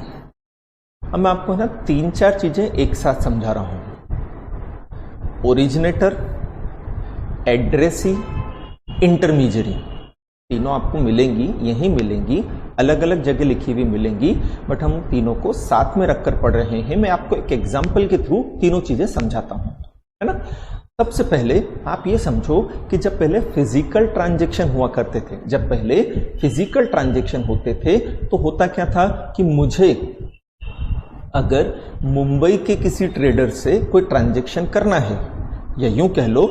A: अब मैं आपको ना 3-4 चीजें एक साथ समझा रहा हूं। ओरिजिनेटर, एड्रेसी, इंटरमीडियरी, तीनों आपको मिलेंगी, यहीं मिलेंगी, अलग अलग जगह लिखी हुई मिलेंगी, बट हम तीनों को साथ में रखकर पढ़ रहे हैं। मैं आपको एक एग्जाम्पल के थ्रू तीनों चीजें समझाता हूं, है ना। सबसे पहले आप ये समझो कि जब पहले फिजिकल ट्रांजैक्शन हुआ करते थे, जब पहले फिजिकल ट्रांजैक्शन होते थे तो होता क्या था कि मुझे अगर मुंबई के किसी ट्रेडर से कोई ट्रांजैक्शन करना है, या यूं कह लो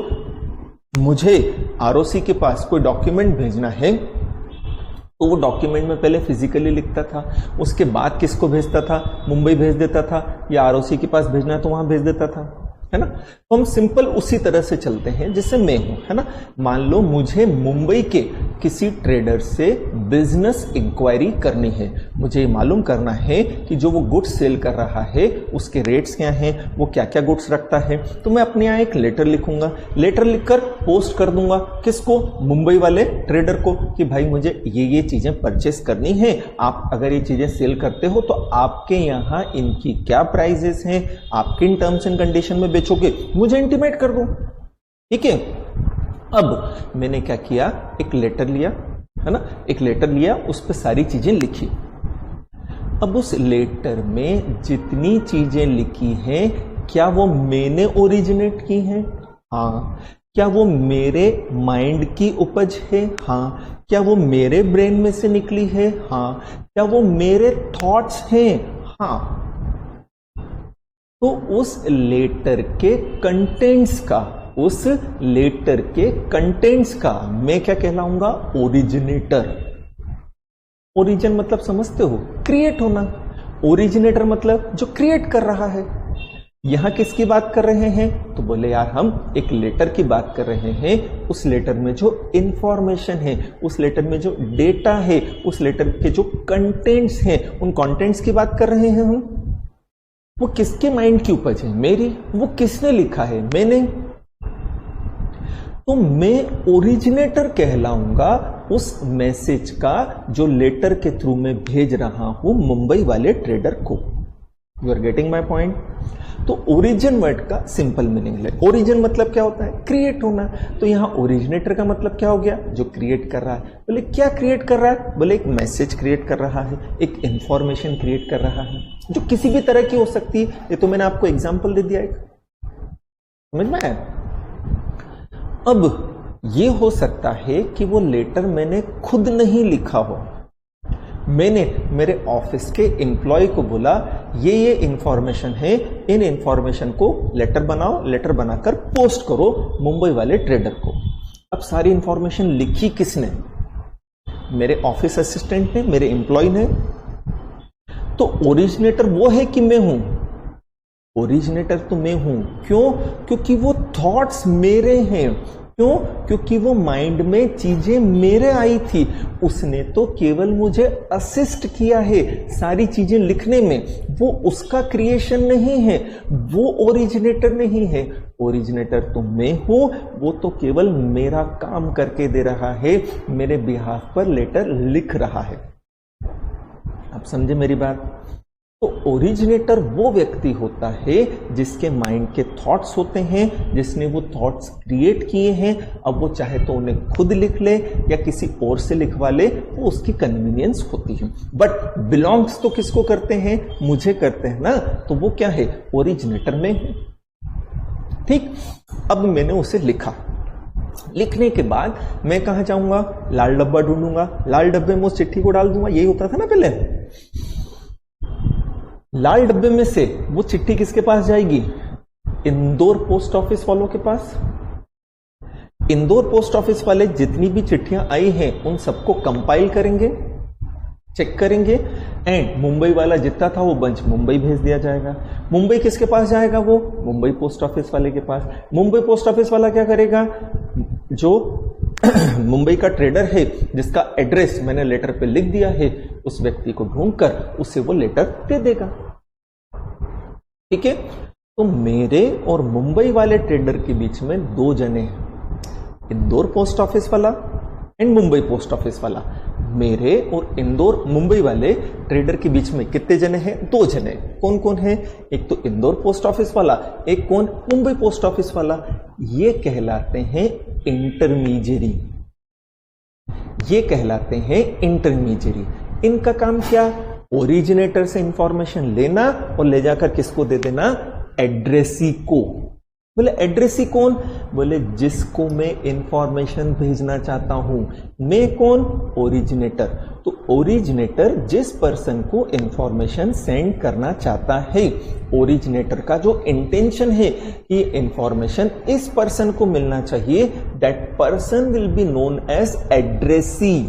A: मुझे आरओसी के पास कोई डॉक्यूमेंट भेजना है, तो वो डॉक्यूमेंट में पहले फिजिकली लिखता था, उसके बाद किसको भेजता था, मुंबई भेज देता था, या आरओसी के पास भेजना है तो वहां भेज देता था, है ना। तो हम सिंपल उसी तरह से चलते हैं जैसे मैं हूं, है ना। मान लो मुझे मुंबई के किसी ट्रेडर से बिजनेस इंक्वायरी करनी है, मुझे मालूम करना है कि जो वो गुड्स सेल कर रहा है उसके रेट्स क्या हैं, वो क्या क्या गुड्स रखता है। तो मैं अपने यहाँ एक लेटर लिखूंगा, लेटर लिखकर पोस्ट कर दूंगा, किसको, मुंबई वाले ट्रेडर को, कि भाई मुझे ये चीजें परचेस करनी है, आप अगर ये चीजें सेल करते हो तो आपके यहाँ इनकी क्या प्राइजेस हैं, आप किन टर्म्स एंड कंडीशन में बेचोगे, मुझे इंटीमेट कर दो, ठीक है। अब मैंने क्या किया, एक लेटर लिया, है ना, एक लेटर लिया, उस पर सारी चीजें लिखी। अब उस लेटर में जितनी चीजें लिखी हैं, क्या वो मैंने ओरिजिनेट की हैं? हाँ। क्या वो मेरे माइंड की उपज है? हाँ। क्या वो मेरे ब्रेन में से निकली है? हाँ। क्या वो मेरे थॉट्स हैं? हाँ। तो उस लेटर के कंटेंट्स का, उस लेटर के कंटेंट्स का मैं क्या कहलाऊंगा, ओरिजिनेटर। ओरिजिन मतलब समझते हो, क्रिएट होना। ओरिजिनेटर मतलब जो क्रिएट कर रहा है। यहां किसकी बात कर रहे हैं, तो बोले यार हम एक लेटर की बात कर रहे हैं, उस लेटर में जो इंफॉर्मेशन है, उस लेटर में जो डेटा है, उस लेटर के जो कंटेंट्स हैं, उन कंटेंट्स की बात कर रहे हैं हम। वो किसके माइंड की उपज है, मेरी। वो किसने लिखा है, मैंने। तो मैं ओरिजिनेटर कहलाऊंगा उस मैसेज का जो लेटर के थ्रू मैं भेज रहा हूं मुंबई वाले ट्रेडर को। You are getting my point. तो ओरिजिन वर्ड का सिंपल मीनिंग है, ओरिजिन मतलब क्या होता है, क्रिएट होना। तो यहां ओरिजिनेटर का मतलब क्या हो गया, जो क्रिएट कर रहा है। बोले क्या क्रिएट कर रहा है, बोले एक मैसेज क्रिएट कर रहा है, एक इंफॉर्मेशन क्रिएट कर रहा है, जो किसी भी तरह की हो सकती है। ये तो मैंने आपको एग्जाम्पल दे दिया एक, समझ में आया। अब ये हो सकता है कि वो लेटर मैंने खुद नहीं लिखा हो, मैंने मेरे ऑफिस के एम्प्लॉय को बोला ये इंफॉर्मेशन है, इन इंफॉर्मेशन को लेटर बनाओ, लेटर बनाकर पोस्ट करो मुंबई वाले ट्रेडर को। अब सारी इंफॉर्मेशन लिखी किसने, मेरे ऑफिस असिस्टेंट ने, मेरे एम्प्लॉय ने। तो ओरिजिनेटर वो है कि मैं हूं, ओरिजिनेटर तो मैं हूं। क्यों, क्योंकि वो थॉट्स मेरे हैं। क्यों, क्योंकि वो माइंड में चीजें मेरे आई थी, उसने तो केवल मुझे असिस्ट किया है सारी चीजें लिखने में, वो उसका क्रिएशन नहीं है, वो ओरिजिनेटर नहीं है। ओरिजिनेटर तो मैं हूं, वो तो केवल मेरा काम करके दे रहा है, मेरे बिहाफ पर लेटर लिख रहा है। आप समझे मेरी बात। तो ओरिजिनेटर वो व्यक्ति होता है जिसके माइंड के थॉट्स होते हैं, जिसने वो थॉट्स क्रिएट किए हैं। अब वो चाहे तो उन्हें खुद लिख ले या किसी और से लिखवा ले, वो उसकी कन्वीनियंस होती है। बट बिलोंग्स तो किसको करते हैं? मुझे करते हैं ना, तो वो क्या है? ओरिजिनेटर में है। ठीक, अब मैंने उसे लिखा, लिखने के बाद मैं कहां जाऊंगा? लाल डब्बा ढूंढूंगा, लाल डब्बे में उस चिट्ठी को डाल दूंगा। यही होता था ना पहले। लाल डब्बे में से वो चिट्ठी किसके पास जाएगी? इंदौर पोस्ट ऑफिस वालों के पास। इंदौर पोस्ट ऑफिस वाले जितनी भी चिट्ठियां आई हैं उन सबको कंपाइल करेंगे, चेक करेंगे, एंड मुंबई वाला जितना था वो बंच मुंबई भेज दिया जाएगा। मुंबई किसके पास जाएगा? वो मुंबई पोस्ट ऑफिस वाले के पास। मुंबई पोस्ट ऑफिस वाला क्या करेगा? जो मुंबई का ट्रेडर है जिसका एड्रेस मैंने लेटर पे लिख दिया है, उस व्यक्ति को ढूंढकर उसे वो लेटर दे देगा। ठीक है, तो मेरे और मुंबई वाले ट्रेडर के बीच में दो जने हैं, इंदौर पोस्ट ऑफिस वाला एंड मुंबई पोस्ट ऑफिस वाला। मेरे और इंदौर मुंबई वाले ट्रेडर के बीच में कितने जने हैं? दो जने। कौन कौन है? एक तो इंदौर पोस्ट ऑफिस वाला, एक कौन? मुंबई पोस्ट ऑफिस वाला। ये कहलाते हैं इंटरमीडियरी। ये कहलाते हैं इंटरमीडियरी। इनका काम क्या? ओरिजिनेटर से इंफॉर्मेशन लेना और ले जाकर किसको दे देना? एड्रेसी को। बोले एड्रेसी कौन? बोले जिसको मैं इंफॉर्मेशन भेजना चाहता हूं। मैं कौन? ओरिजिनेटर। तो ओरिजिनेटर जिस पर्सन को इंफॉर्मेशन सेंड करना चाहता है, ओरिजिनेटर का जो इंटेंशन है कि इंफॉर्मेशन इस पर्सन को मिलना चाहिए, that person will be known as addressee.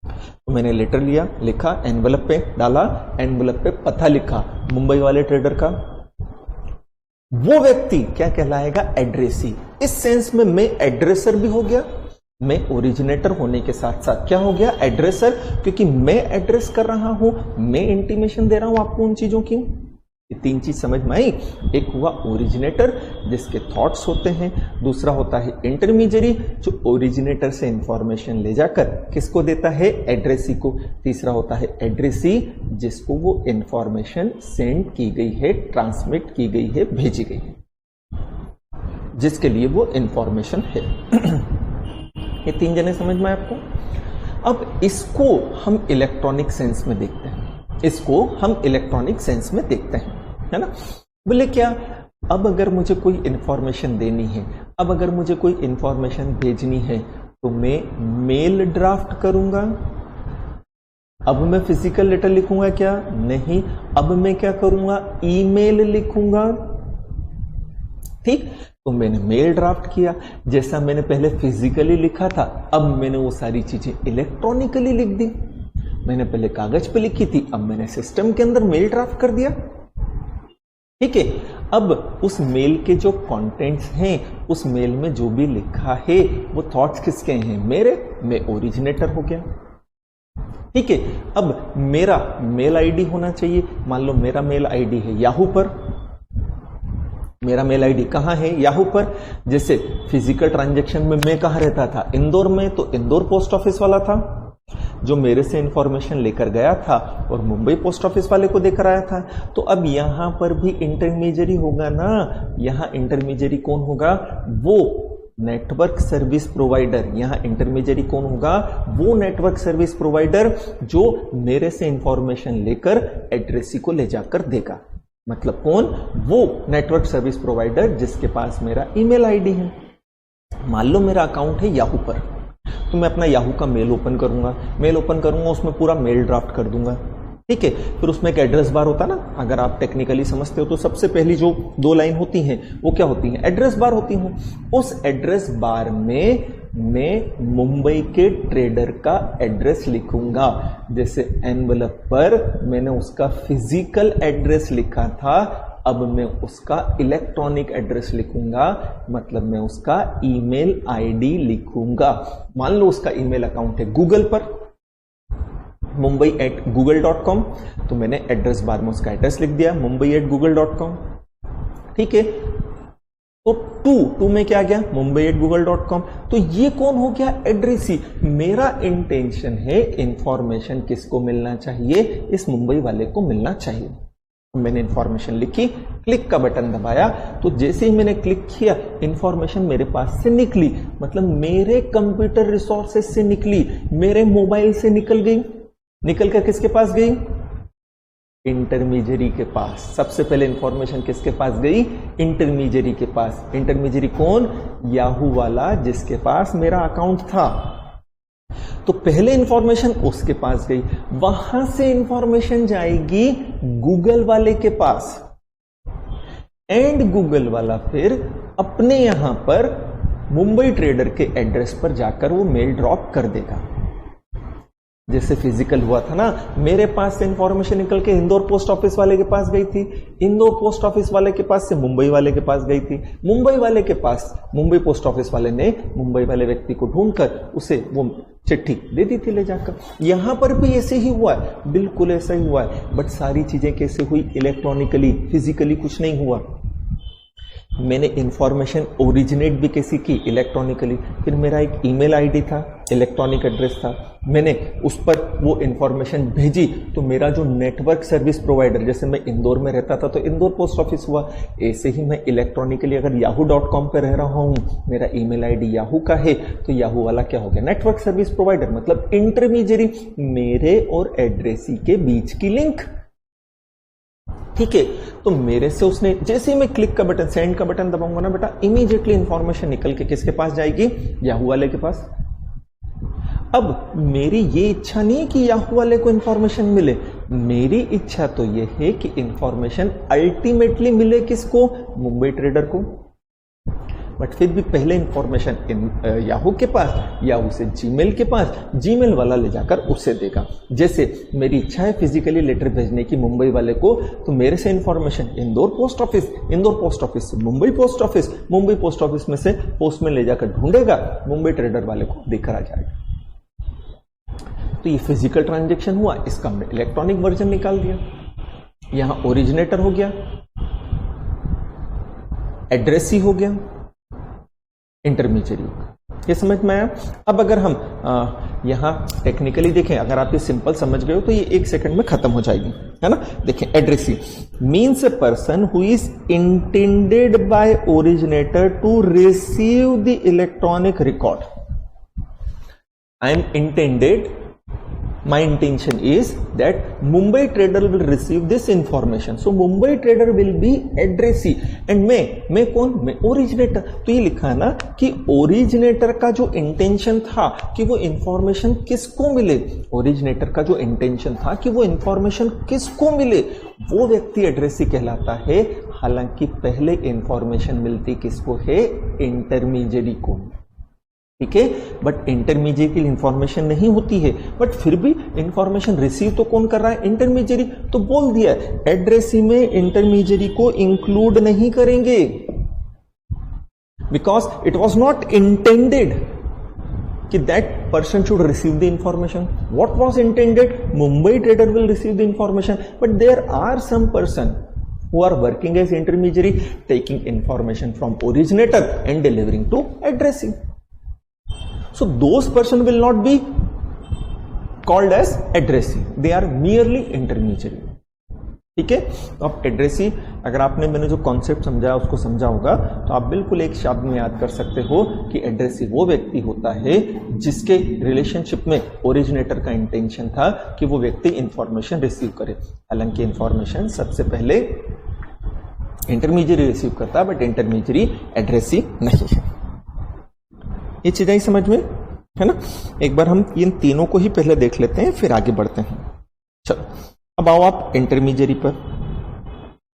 A: तो मैंने लेटर लिया, लिखा, एनवलप पे डाला, एनवलप पे पता लिखा मुंबई वाले ट्रेडर का। वो व्यक्ति क्या कहलाएगा? एड्रेसी। इस सेंस में मैं एड्रेसर भी हो गया। मैं ओरिजिनेटर होने के साथ साथ क्या हो गया? एड्रेसर, क्योंकि मैं एड्रेस कर रहा हूं, मैं इंटीमेशन दे रहा हूं आपको उन चीजों की। ये तीन चीज समझ में आई। एक हुआ ओरिजिनेटर जिसके थॉट्स होते हैं, दूसरा होता है इंटरमीडियरी जो ओरिजिनेटर से इंफॉर्मेशन ले जाकर किसको देता है? एड्रेसी को। तीसरा होता है एड्रेसी जिसको वो इंफॉर्मेशन सेंड की गई है, ट्रांसमिट की गई है, भेजी गई है, जिसके लिए वो इंफॉर्मेशन है। ये तीन जने समझ में आए आपको? अब इसको हम इलेक्ट्रॉनिक सेंस में देखते हैं, इसको हम इलेक्ट्रॉनिक सेंस में देखते हैं, है ना। बोले क्या? अब अगर मुझे कोई इंफॉर्मेशन देनी है, अब अगर मुझे कोई इंफॉर्मेशन भेजनी है, तो मैं मेल ड्राफ्ट करूंगा। अब मैं फिजिकल लेटर लिखूंगा क्या? नहीं। अब मैं क्या करूंगा? ईमेल लिखूंगा। ठीक, तो मैंने मेल ड्राफ्ट किया। जैसा मैंने पहले फिजिकली लिखा था, अब मैंने वो सारी चीजें इलेक्ट्रॉनिकली लिख दी। मैंने पहले कागज पे लिखी थी, अब मैंने सिस्टम के अंदर मेल ड्राफ्ट कर दिया। ठीक है, अब उस मेल के जो कंटेंट्स हैं, उस मेल में जो भी लिखा है वो थॉट्स किसके हैं? मेरे। मैं ओरिजिनेटर हो गया। ठीक है, अब मेरा मेल आईडी होना चाहिए। मान लो मेरा मेल आईडी है याहू पर। मेरा मेल आईडी कहां है? याहू पर। जैसे फिजिकल ट्रांजैक्शन में मैं कहां रहता था? इंदौर में, तो इंदौर पोस्ट ऑफिस वाला था जो मेरे से इंफॉर्मेशन लेकर गया था और मुंबई पोस्ट ऑफिस वाले को देकर आया था। तो अब यहां पर भी इंटरमीडियरी होगा ना। यहां इंटरमीडियरी कौन होगा? वो नेटवर्क सर्विस प्रोवाइडर। यहां इंटरमीडियरी कौन होगा? वो नेटवर्क सर्विस प्रोवाइडर जो मेरे से इंफॉर्मेशन लेकर एड्रेसी को ले जाकर देगा। मतलब कौन? वो नेटवर्क सर्विस प्रोवाइडर जिसके पास मेरा ईमेल आईडी है। मान लो मेरा अकाउंट है याहू पर, तो मैं अपना याहू का मेल ओपन करूंगा। मेल ओपन करूंगा, उसमें पूरा मेल ड्राफ्ट कर दूंगा। ठीक है, फिर उसमें एक एड्रेस बार होता है ना। अगर आप टेक्निकली समझते हो तो सबसे पहली जो दो लाइन होती हैं वो क्या होती हैं? एड्रेस बार होती हैं। उस एड्रेस बार में मैं मुंबई के ट्रेडर का एड्रेस लिखूंगा। जैसे एनवलप पर मैंने उसका फिजिकल एड्रेस लिखा था, अब मैं उसका इलेक्ट्रॉनिक एड्रेस लिखूंगा, मतलब मैं उसका ईमेल आईडी लिखूंगा। मान लो उसका ईमेल अकाउंट है गूगल पर, mumbai@google.com, तो मैंने एड्रेस बार में उसका एड्रेस लिख दिया mumbai@google.com। ठीक है, तो टू में क्या गया, mumbai@google.com। तो ये कौन हो गया, एड्रेसी। मेरा इंटेंशन है इंफॉर्मेशन किसको मिलना चाहिए, इस मुंबई वाले को मिलना चाहिए। मैंने इंफॉर्मेशन लिखी, क्लिक का बटन दबाया, तो जैसे ही मैंने क्लिक किया इंफॉर्मेशन मेरे पास से निकली, मतलब मेरे कंप्यूटर रिसोर्सेज से निकली, मेरे मोबाइल से निकल गई। निकल कर किसके पास गई, इंटरमीडियरी के पास। सबसे पहले इंफॉर्मेशन किसके पास गई, इंटरमीडियरी के पास। इंटरमीडियरी कौन, याहू वाला जिसके पास मेरा अकाउंट था। तो पहले इंफॉर्मेशन उसके पास गई, वहां से इंफॉर्मेशन जाएगी गूगल वाले के पास, एंड गूगल वाला फिर अपने यहां पर मुंबई ट्रेडर के एड्रेस पर जाकर वो मेल ड्रॉप कर देगा। जैसे फिजिकल हुआ था ना, मेरे पास से इंफॉर्मेशन निकल के इंदौर पोस्ट ऑफिस वाले के पास गई थी, इंदौर पोस्ट ऑफिस वाले के पास से मुंबई वाले के पास गई थी, मुंबई वाले के पास मुंबई पोस्ट ऑफिस वाले ने मुंबई वाले व्यक्ति को ढूंढकर उसे वो चिट्ठी दे दी थी ले जाकर। यहां पर भी ऐसे ही हुआ है, बिल्कुल ऐसा ही हुआ है, बट सारी चीजें कैसे हुई, इलेक्ट्रॉनिकली, फिजिकली कुछ नहीं हुआ। मैंने इंफॉर्मेशन ओरिजिनेट भी कैसी की, इलेक्ट्रॉनिकली। फिर मेरा एक ईमेल आईडी था, इलेक्ट्रॉनिक एड्रेस था, मैंने उस पर वो इंफॉर्मेशन भेजी, तो मेरा जो नेटवर्क सर्विस प्रोवाइडर, जैसे मैं इंदौर में रहता था तो इंदौर पोस्ट ऑफिस हुआ, ऐसे ही मैं इलेक्ट्रॉनिकली अगर yahoo.com पे रह रहा हूं, मेरा ईमेल आईडी याहू का है, तो याहू वाला क्या हो गया, नेटवर्क सर्विस प्रोवाइडर, मतलब इंटरमीडियरी, मेरे और एड्रेसी के बीच की लिंक। ठीक है, तो मेरे से उसने, जैसे ही मैं क्लिक का बटन, सेंड का बटन दबाऊंगा ना बेटा, इमीडिएटली इंफॉर्मेशन निकल के किसके पास जाएगी, याहू वाले के पास। अब मेरी ये इच्छा नहीं है कि याहू वाले को इंफॉर्मेशन मिले, मेरी इच्छा तो ये है कि इंफॉर्मेशन अल्टीमेटली मिले किसको, मुंबई ट्रेडर को। बट फिर भी पहले इंफॉर्मेशन याहू के पास, याहू से जीमेल के पास, जीमेल वाला ले जाकर उससे देगा। जैसे मेरी इच्छा है फिजिकली लेटर भेजने की मुंबई वाले को, तो मेरे से information Indore post office, Indore post office से Mumbai post office, Mumbai post office में से पोस्टमैन ले जाकर ढूंढेगा, मुंबई ट्रेडर वाले को देकर आ जाएगा। तो ये फिजिकल ट्रांजेक्शन हुआ, इसका हमने इलेक्ट्रॉनिक वर्जन निकाल दिया। यहां ओरिजिनेटर हो गया, एड्रेसी हो गया, इंटरमीडियरी हो गया। ये समझ में आया। अब अगर हम यहां टेक्निकली देखें, अगर आप ये सिंपल समझ गए हो तो ये 1 सेकंड में खत्म हो जाएगी, है ना। देखें, addressee means a person who is intended by originator to receive the electronic record. I am intended, my intention is that Mumbai trader will receive this information. So Mumbai trader will be addressee and मैं कौन, मैं originator. तो ये लिखा है ना कि originator का जो इंटेंशन था कि वो इंफॉर्मेशन किसको मिले, ओरिजिनेटर का जो इंटेंशन था कि वो इंफॉर्मेशन किसको मिले, वो व्यक्ति एड्रेसी कहलाता है। हालांकि पहले इंफॉर्मेशन मिलती किसको है, इंटरमीडियरी को। ठीक है, बट इंटरमीडिएट की इंफॉर्मेशन नहीं होती है, बट फिर भी इंफॉर्मेशन रिसीव तो कौन कर रहा है, इंटरमीडियरी। तो बोल दिया एड्रेसी में इंटरमीडियरी को इंक्लूड नहीं करेंगे, because it was not intended कि that person should receive the information. What was intended, Mumbai trader will receive the information, but there are some person who are working as intermediary, taking information from originator and delivering to addressee. So those person will not be called as addressee, they are merely intermediary. ठीक है, तो अब addressee, अगर आपने मैंने जो concept समझाया उसको समझा होगा, तो आप बिल्कुल एक शब्द में याद कर सकते हो कि एड्रेसी वो व्यक्ति होता है जिसके रिलेशनशिप में ओरिजिनेटर का इंटेंशन था कि वो व्यक्ति इंफॉर्मेशन रिसीव करे। हालांकि इंफॉर्मेशन सबसे पहले इंटरमीडियरी रिसीव करता, बट इंटरमीडियरी एड्रेसी नहीं है। ये चीजें ही समझ में है ना। एक बार हम इन तीनों को ही पहले देख लेते हैं, फिर आगे बढ़ते हैं। चलो, अब आओ आप इंटरमीडियरी पर।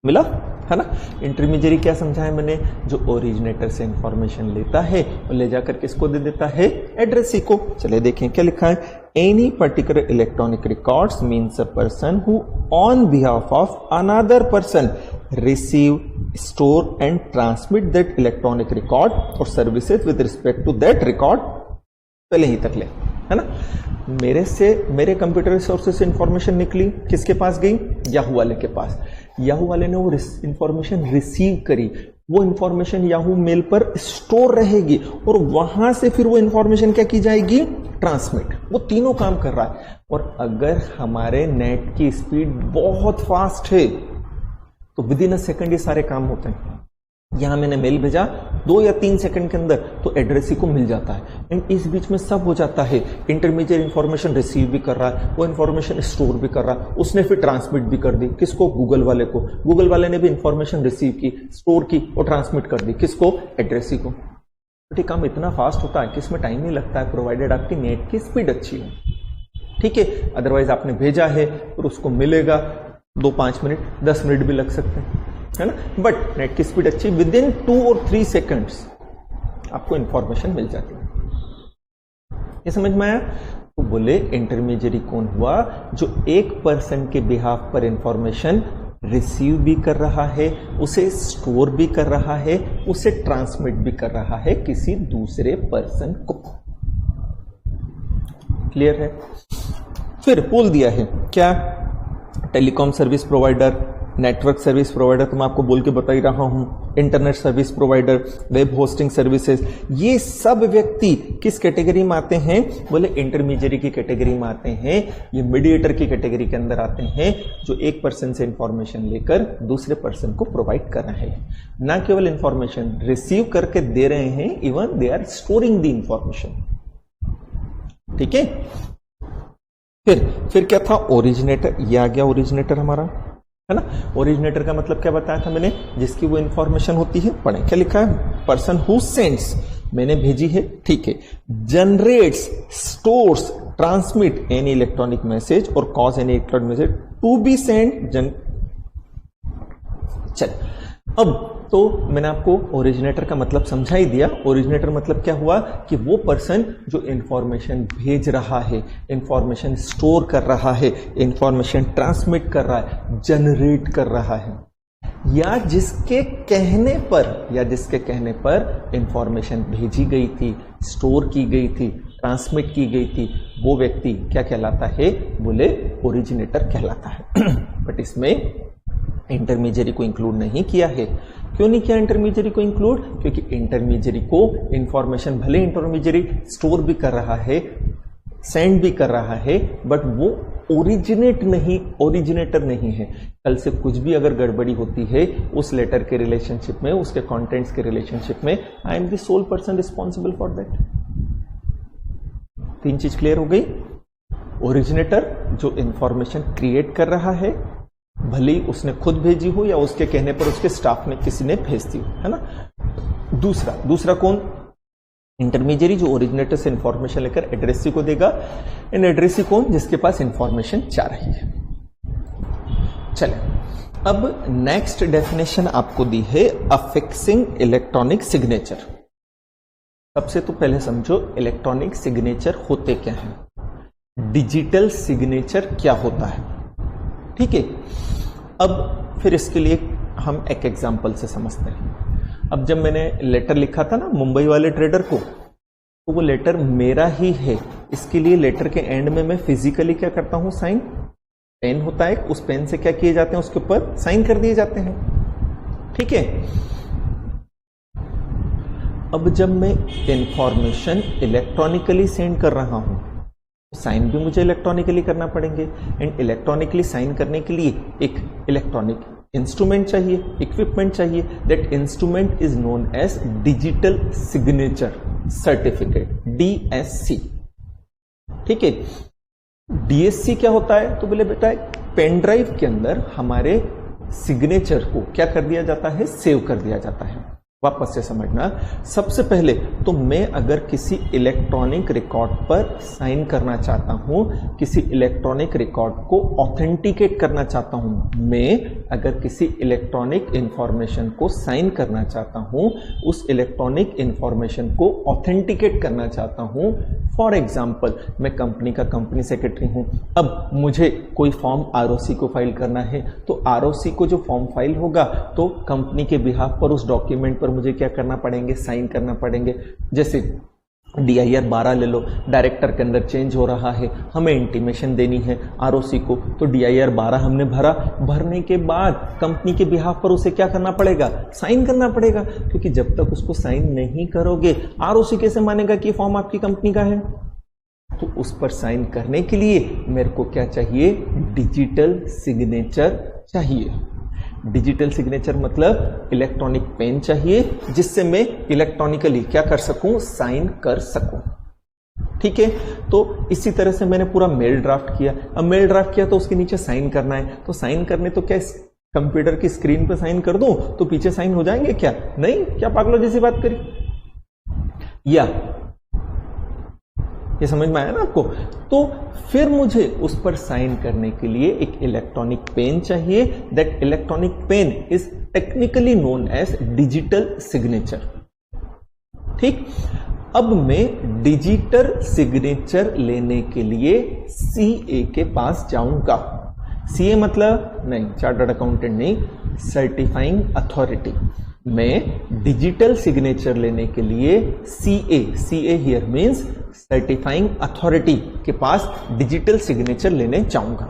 A: मिला है ना। इंटरमीडियरी क्या समझा है मैंने, जो ओरिजिनेटर से इंफॉर्मेशन लेता है और ले जाकर किसको दे देता है, एड्रेसी को। चलिए देखें क्या लिखा है, any particular electronic records means a person who on behalf of another person receive, store and transmit that electronic record और services with respect to that record. पहले ही तक ले, है ना। मेरे कंप्यूटर रिसोर्सेज से इंफॉर्मेशन निकली, किसके पास गई? याहू वाले के पास। याहू वाले ने वो इंफॉर्मेशन रिसीव करी, वो इंफॉर्मेशन याहू मेल पर स्टोर रहेगी और वहां से फिर वो इंफॉर्मेशन क्या की जाएगी? ट्रांसमिट। वो तीनों काम कर रहा है। और अगर हमारे नेट की स्पीड बहुत फास्ट है तो विद इन अ सेकंड ये सारे काम होते हैं। यहां मैंने मेल भेजा 2 या 3 सेकंड के अंदर तो एड्रेसी को मिल जाता है। एंड इस बीच में सब हो जाता है। इंटरमीडिएट इंफॉर्मेशन रिसीव भी कर रहा है, वो इंफॉर्मेशन स्टोर भी कर रहा है, उसने फिर ट्रांसमिट भी कर दी। किसको? गूगल वाले को। गूगल वाले ने भी इंफॉर्मेशन रिसीव की, स्टोर की और ट्रांसमिट कर दी। किसको? एड्रेसी को। तो काम इतना फास्ट होता है कि इसमें टाइम नहीं लगता है, प्रोवाइडेड आपकी नेट की स्पीड अच्छी हो। ठीक है, अदरवाइज आपने भेजा है और उसको मिलेगा 2-5 मिनट, 10 मिनट भी लग सकते हैं, है ना। बट नेट की स्पीड अच्छी, विद इन 2 और 3 सेकंड्स आपको इंफॉर्मेशन मिल जाती है। ये समझ में आया? तो बोले इंटरमीडिएरी कौन हुआ? जो एक पर्सन के बिहाफ पर इंफॉर्मेशन रिसीव भी कर रहा है, उसे स्टोर भी कर रहा है, उसे ट्रांसमिट भी कर रहा है किसी दूसरे पर्सन को। क्लियर है? फिर बोल दिया है क्या? Telecom service provider, network service provider तो मैं आपको बोल के बता ही रहा हूं, internet service provider, web hosting services, ये सब व्यक्ति किस कैटेगरी में आते हैं? बोले इंटरमीडिएरी की कैटेगरी में आते हैं। ये मीडिएटर की कैटेगरी के अंदर आते हैं, जो एक पर्सन से इंफॉर्मेशन लेकर दूसरे पर्सन को प्रोवाइड कर रहे हैं। ना केवल इंफॉर्मेशन रिसीव करके दे रहे हैं, even they are storing the information. ठीक है। फिर क्या था? ओरिजिनेटर। ये आ गया ओरिजिनेटर हमारा, है ना। ओरिजिनेटर का मतलब क्या बताया था मैंने? जिसकी वो इंफॉर्मेशन होती है। पढ़े क्या लिखा है? पर्सन हु सेंड्स, मैंने भेजी है, ठीक है। Generates, stores, transmit any electronic message और cause any electronic message to be send. चल, अब तो मैंने आपको ओरिजिनेटर का मतलब समझा ही दिया। ओरिजिनेटर मतलब क्या हुआ कि वो पर्सन जो इंफॉर्मेशन भेज रहा है, इंफॉर्मेशन स्टोर कर रहा है, इंफॉर्मेशन ट्रांसमिट कर रहा है, जनरेट कर रहा है, या जिसके कहने पर इंफॉर्मेशन भेजी गई थी, स्टोर की गई थी, ट्रांसमिट की गई थी, वो व्यक्ति क्या कहलाता है? बोले ओरिजिनेटर कहलाता है। बट इसमें इंटरमीडिएरी को इंक्लूड नहीं किया है। क्यों नहीं किया इंटरमीडिएरी को इंक्लूड? क्योंकि इंटरमीडिएरी को इंफॉर्मेशन भले इंटरमीडिएरी स्टोर भी कर रहा है, सेंड भी कर रहा है, बट वो ओरिजिनेटर नहीं है। कल से कुछ भी अगर गड़बड़ी होती है उस लेटर के रिलेशनशिप में, उसके कंटेंट्स के रिलेशनशिप में, I am the sole person responsible for that. 3 चीज क्लियर हो गई। ओरिजिनेटर जो इंफॉर्मेशन क्रिएट कर रहा है, भले ही उसने खुद भेजी हो या उसके कहने पर उसके स्टाफ ने किसी ने भेज दी हो, है ना। दूसरा कौन? इंटरमीडिएरी जो ओरिजिनेटर से इंफॉर्मेशन लेकर एड्रेसी को देगा। इन एड्रेसी कौन? जिसके पास इंफॉर्मेशन जा रही है। चले, अब नेक्स्ट डेफिनेशन आपको दी है अफिक्सिंग इलेक्ट्रॉनिक सिग्नेचर। सबसे तो पहले समझो इलेक्ट्रॉनिक सिग्नेचर होते क्या हैं, डिजिटल सिग्नेचर क्या होता है। ठीक है। अब फिर इसके लिए हम एक एग्जांपल से समझते हैं। अब जब मैंने लेटर लिखा था ना मुंबई वाले ट्रेडर को, तो वो लेटर मेरा ही है। इसके लिए लेटर के एंड में मैं फिजिकली क्या करता हूं? साइन। पेन होता है, उस पेन से क्या किए जाते हैं? उसके ऊपर साइन कर दिए जाते हैं। ठीक है। अब जब मैं इंफॉर्मेशन इलेक्ट्रॉनिकली सेंड कर रहा हूं, साइन भी मुझे इलेक्ट्रॉनिकली करना पड़ेंगे। एंड इलेक्ट्रॉनिकली साइन करने के लिए एक इलेक्ट्रॉनिक इंस्ट्रूमेंट चाहिए, इक्विपमेंट चाहिए। That instrument is known as digital signature certificate, DSC। ठीक है। DSC क्या होता है? तो बोले बेटा पेन ड्राइव के अंदर हमारे सिग्नेचर को क्या कर दिया जाता है? सेव कर दिया जाता है। वापस से समझना, सबसे पहले तो मैं अगर किसी इलेक्ट्रॉनिक रिकॉर्ड पर साइन करना चाहता हूं, किसी इलेक्ट्रॉनिक रिकॉर्ड को ऑथेंटिकेट करना चाहता हूं, मैं अगर किसी इलेक्ट्रॉनिक इंफॉर्मेशन को साइन करना चाहता हूं, उस इलेक्ट्रॉनिक इंफॉर्मेशन को ऑथेंटिकेट करना चाहता हूं। फॉर एग्जाम्पल, मैं कंपनी का कंपनी सेक्रेटरी हूं। अब मुझे कोई फॉर्म ROC को फाइल करना है, तो ROC को जो फॉर्म फाइल होगा तो कंपनी के बिहाफ पर उस डॉक्यूमेंट पर मुझे क्या करना पड़ेंगे? साइन करना पड़ेंगे। जैसे DIR 12 ले लो, डायरेक्टर के अंदर चेंज हो रहा है, हमें इंटीमेशन देनी है ROC को, तो DIR 12 हमने भरा। भरने के बाद कंपनी के बिहाफ पर उसे क्या करना पड़ेगा, साइन करना पड़ेगा, क्योंकि जब तक उसको साइन नहीं करोगे ROC कैसे मानेगा कि फॉर्म आपकी कंपनी का है। तो उस पर साइन करने के लिए मेरे को क्या चाहिए, डिजिटल सिग्नेचर चाहिए। डिजिटल सिग्नेचर मतलब इलेक्ट्रॉनिक पेन चाहिए, जिससे मैं इलेक्ट्रॉनिकली क्या कर सकूं, साइन कर सकूं। ठीक है, तो इसी तरह से मैंने पूरा मेल ड्राफ्ट किया। अब मेल ड्राफ्ट किया तो उसके नीचे साइन करना है, तो साइन करने तो क्या कंप्यूटर की स्क्रीन पर साइन कर दूं तो पीछे साइन हो जाएंगे क्या, नहीं, क्या पागलों जैसी बात करी, या ये समझ में आया ना आपको। तो फिर मुझे उस पर साइन करने के लिए एक इलेक्ट्रॉनिक पेन चाहिए। That electronic pen is technically known as digital signature. ठीक, अब मैं डिजिटल सिग्नेचर लेने के लिए CA के पास जाऊंगा। CA मतलब नहीं, चार्टर्ड अकाउंटेंट नहीं, सर्टिफाइंग अथॉरिटी। मैं डिजिटल सिग्नेचर लेने के लिए CA here means certifying authority के पास डिजिटल सिग्नेचर लेने जाऊंगा।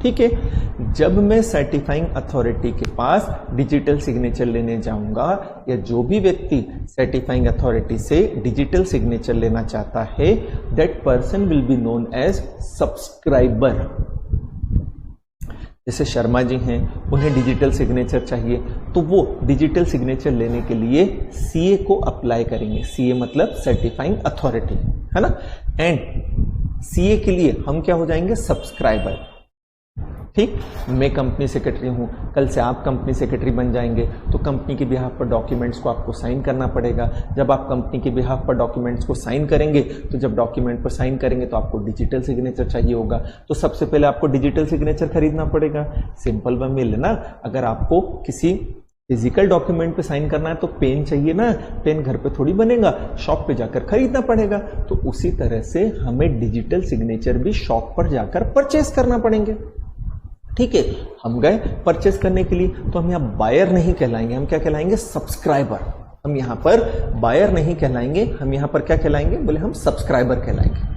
A: ठीक है, जब मैं सर्टिफाइंग अथॉरिटी के पास डिजिटल सिग्नेचर लेने जाऊंगा, या जो भी व्यक्ति सर्टिफाइंग अथॉरिटी से डिजिटल सिग्नेचर लेना चाहता है, that person will be known as subscriber. जैसे शर्मा जी हैं, उन्हें डिजिटल सिग्नेचर चाहिए, तो वो डिजिटल सिग्नेचर लेने के लिए CA को अप्लाई करेंगे। CA मतलब सर्टिफाइंग अथॉरिटी, है ना। एंड CA के लिए हम क्या हो जाएंगे, सब्सक्राइबर। ठीक, मैं कंपनी सेक्रेटरी हूं, कल से आप कंपनी सेक्रेटरी बन जाएंगे, तो कंपनी के बिहाफ पर डॉक्यूमेंट्स को आपको साइन करना पड़ेगा। जब आप कंपनी के बिहाफ पर डॉक्यूमेंट्स को साइन करेंगे, तो जब डॉक्यूमेंट पर साइन करेंगे तो आपको डिजिटल सिग्नेचर चाहिए होगा। तो सबसे पहले आपको डिजिटल सिग्नेचर खरीदना पड़ेगा। सिंपल वन में लेना, अगर आपको किसी फिजिकल डॉक्यूमेंट पे साइन करना है तो पेन चाहिए ना, पेन घर पे थोड़ी बनेगा, शॉप पे जाकर खरीदना पड़ेगा। तो उसी तरह से हमें डिजिटल सिग्नेचर भी शॉप पर जाकर परचेस करना पड़ेंगे। ठीक है, हम गए परचेस करने के लिए, तो हम यहाँ बायर नहीं कहलाएंगे, हम क्या कहलाएंगे, सब्सक्राइबर। हम यहाँ पर बायर नहीं कहलाएंगे, हम यहाँ पर क्या कहलाएंगे, बोले हम सब्सक्राइबर कहलाएंगे।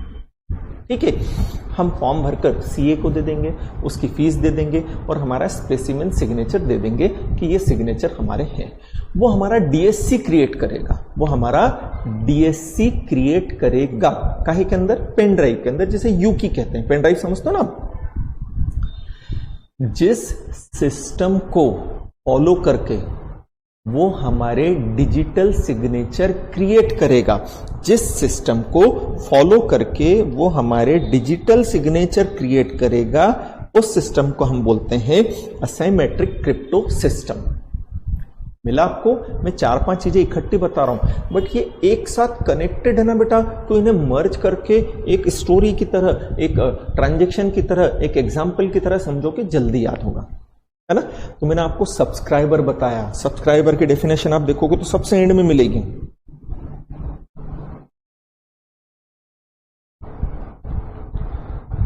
A: ठीक है, हम फॉर्म भरकर CA को दे देंगे, उसकी फीस दे देंगे और हमारा स्पेसिमेन सिग्नेचर दे देंगे कि ये सिग्नेचर हमारे हैं। वो हमारा DSC क्रिएट करेगा, वो हमारा DSC क्रिएट करेगा। काहे के अंदर, पेन ड्राइव के अंदर, जिसे यूकी कहते हैं। पेन ड्राइव समझते हो ना। जिस सिस्टम को फॉलो करके वो हमारे डिजिटल सिग्नेचर क्रिएट करेगा, जिस सिस्टम को फॉलो करके वो हमारे डिजिटल सिग्नेचर क्रिएट करेगा, उस सिस्टम को हम बोलते हैं असाइमेट्रिक क्रिप्टो सिस्टम। मिला आपको, मैं 4-5 चीजें इकट्ठी बता रहा हूं, बट ये एक साथ कनेक्टेड है ना बेटा, तो इन्हें मर्ज करके एक स्टोरी की तरह, एक ट्रांजैक्शन की तरह, एक एग्जाम्पल की तरह समझो कि जल्दी याद होगा, है ना। तो मैंने आपको सब्सक्राइबर बताया, सब्सक्राइबर की डेफिनेशन आप देखोगे तो सबसे एंड में मिलेगी।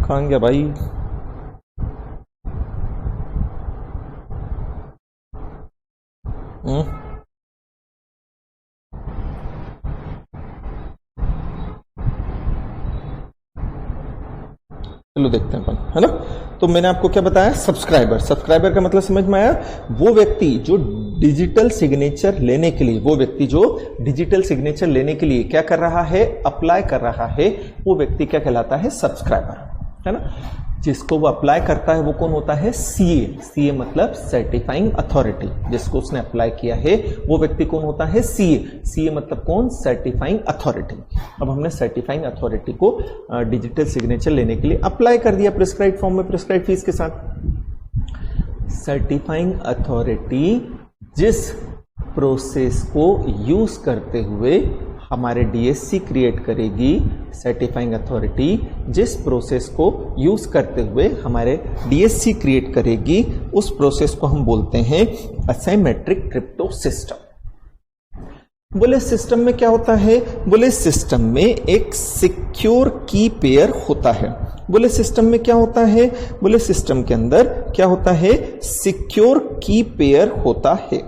A: कहां गया भाई, चलो देखते हैं अपन, है ना। तो मैंने आपको क्या बताया, सब्सक्राइबर। सब्सक्राइबर का मतलब समझ में आया, वो व्यक्ति जो डिजिटल सिग्नेचर लेने के लिए, वो व्यक्ति जो डिजिटल सिग्नेचर लेने के लिए क्या कर रहा है, अप्लाई कर रहा है, वो व्यक्ति क्या कहलाता है, सब्सक्राइबर, है ना। जिसको वो अप्लाई करता है वो कौन होता है, CA। CA मतलब सर्टिफाइंग अथॉरिटी। जिसको उसने अप्लाई किया है वो व्यक्ति कौन होता है, CA। CA मतलब कौन, सर्टिफाइंग अथॉरिटी। अब हमने सर्टिफाइंग अथॉरिटी को डिजिटल सिग्नेचर लेने के लिए अप्लाई कर दिया प्रिस्क्राइब फॉर्म में, प्रिस्क्राइब फीस के साथ। सर्टिफाइंग अथॉरिटी जिस प्रोसेस को यूज करते हुए हमारे DSC क्रिएट करेगी, सर्टिफाइंग अथॉरिटी जिस प्रोसेस को यूज करते हुए हमारे DSC क्रिएट करेगी, उस प्रोसेस को हम बोलते हैं असाइमेट्रिक क्रिप्टो सिस्टम। बोले सिस्टम में क्या होता है, बोले सिस्टम में एक सिक्योर की पेयर होता है। बोले सिस्टम में क्या होता है, बोले सिस्टम के अंदर क्या होता है, सिक्योर की पेयर होता है।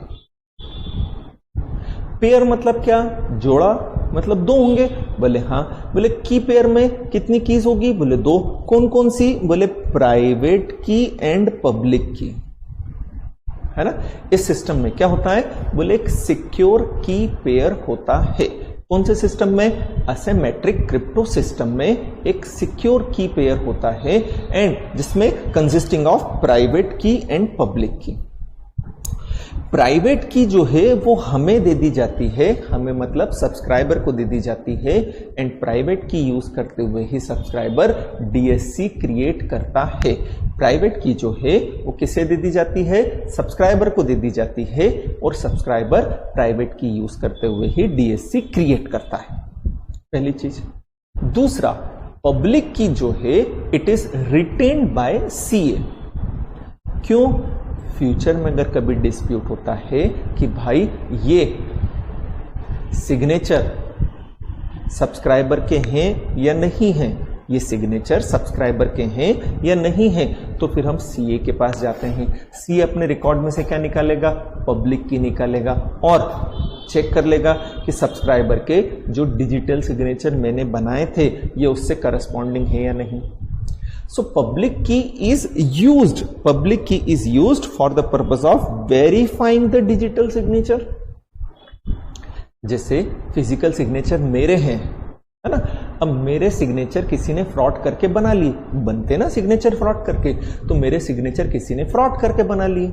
A: पेयर मतलब क्या, जोड़ा, मतलब 2 होंगे। बोले हाँ। बोले की पेयर में कितनी कीज होगी? बोले 2। कौन कौन सी? बोले प्राइवेट की एंड पब्लिक की, है ना। इस सिस्टम में क्या होता है? बोले एक सिक्योर की पेयर होता है। कौन से सिस्टम में? असिमेट्रिक क्रिप्टो सिस्टम में एक सिक्योर की पेयर होता है एंड जिसमें कंसिस्टिंग ऑफ प्राइवेट की एंड पब्लिक की। प्राइवेट की जो है वो हमें दे दी जाती है, हमें मतलब सब्सक्राइबर को दे दी जाती है एंड प्राइवेट की यूज करते हुए ही सब्सक्राइबर डीएससी क्रिएट करता है। प्राइवेट की जो है वो किसे दे दी जाती है? सब्सक्राइबर को दे दी जाती है और सब्सक्राइबर प्राइवेट की यूज करते हुए ही डीएससी क्रिएट करता है, पहली चीज। दूसरा, पब्लिक की जो है it is retained bye CA. क्यों? फ्यूचर में अगर कभी डिस्प्यूट होता है कि भाई ये सिग्नेचर सब्सक्राइबर के हैं या नहीं हैं, ये सिग्नेचर सब्सक्राइबर के हैं या नहीं हैं, तो फिर हम सीए के पास जाते हैं। सीए अपने रिकॉर्ड में से क्या निकालेगा? पब्लिक की निकालेगा और चेक कर लेगा कि सब्सक्राइबर के जो डिजिटल सिग्नेचर मैंने बनाए थे ये उससे करस्पॉन्डिंग है या नहीं। So public key is used for the purpose of verifying the digital signature। जैसे फिजिकल सिग्नेचर मेरे हैं, है ना। अब मेरे सिग्नेचर किसी ने फ्रॉड करके बना लिए, बनते ना सिग्नेचर फ्रॉड करके, तो मेरे सिग्नेचर किसी ने फ्रॉड करके बना लिए।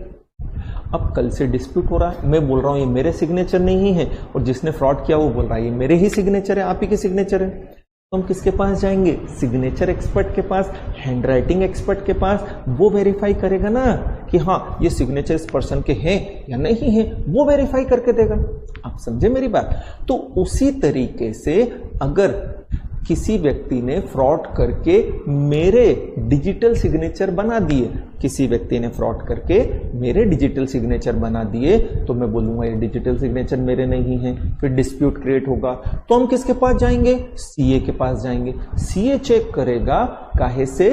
A: अब कल से डिस्प्यूट हो रहा है, मैं बोल रहा हूं ये मेरे सिग्नेचर नहीं है और जिसने फ्रॉड किया वो बोल रहा है ये मेरे ही सिग्नेचर है, आप ही के सिग्नेचर है। तो हम किसके पास जाएंगे? सिग्नेचर एक्सपर्ट के पास, हैंडराइटिंग एक्सपर्ट के पास। वो वेरीफाई करेगा ना कि हाँ ये सिग्नेचर इस पर्सन के हैं या नहीं है, वो वेरीफाई करके देगा। आप समझे मेरी बात? तो उसी तरीके से अगर किसी व्यक्ति ने फ्रॉड करके मेरे डिजिटल सिग्नेचर बना दिए, किसी व्यक्ति ने फ्रॉड करके मेरे डिजिटल सिग्नेचर बना दिए, तो मैं बोलूंगा ये डिजिटल सिग्नेचर मेरे नहीं है, फिर डिस्प्यूट क्रिएट होगा। तो हम किसके पास जाएंगे? सीए के पास जाएंगे। सीए चेक करेगा काहे से?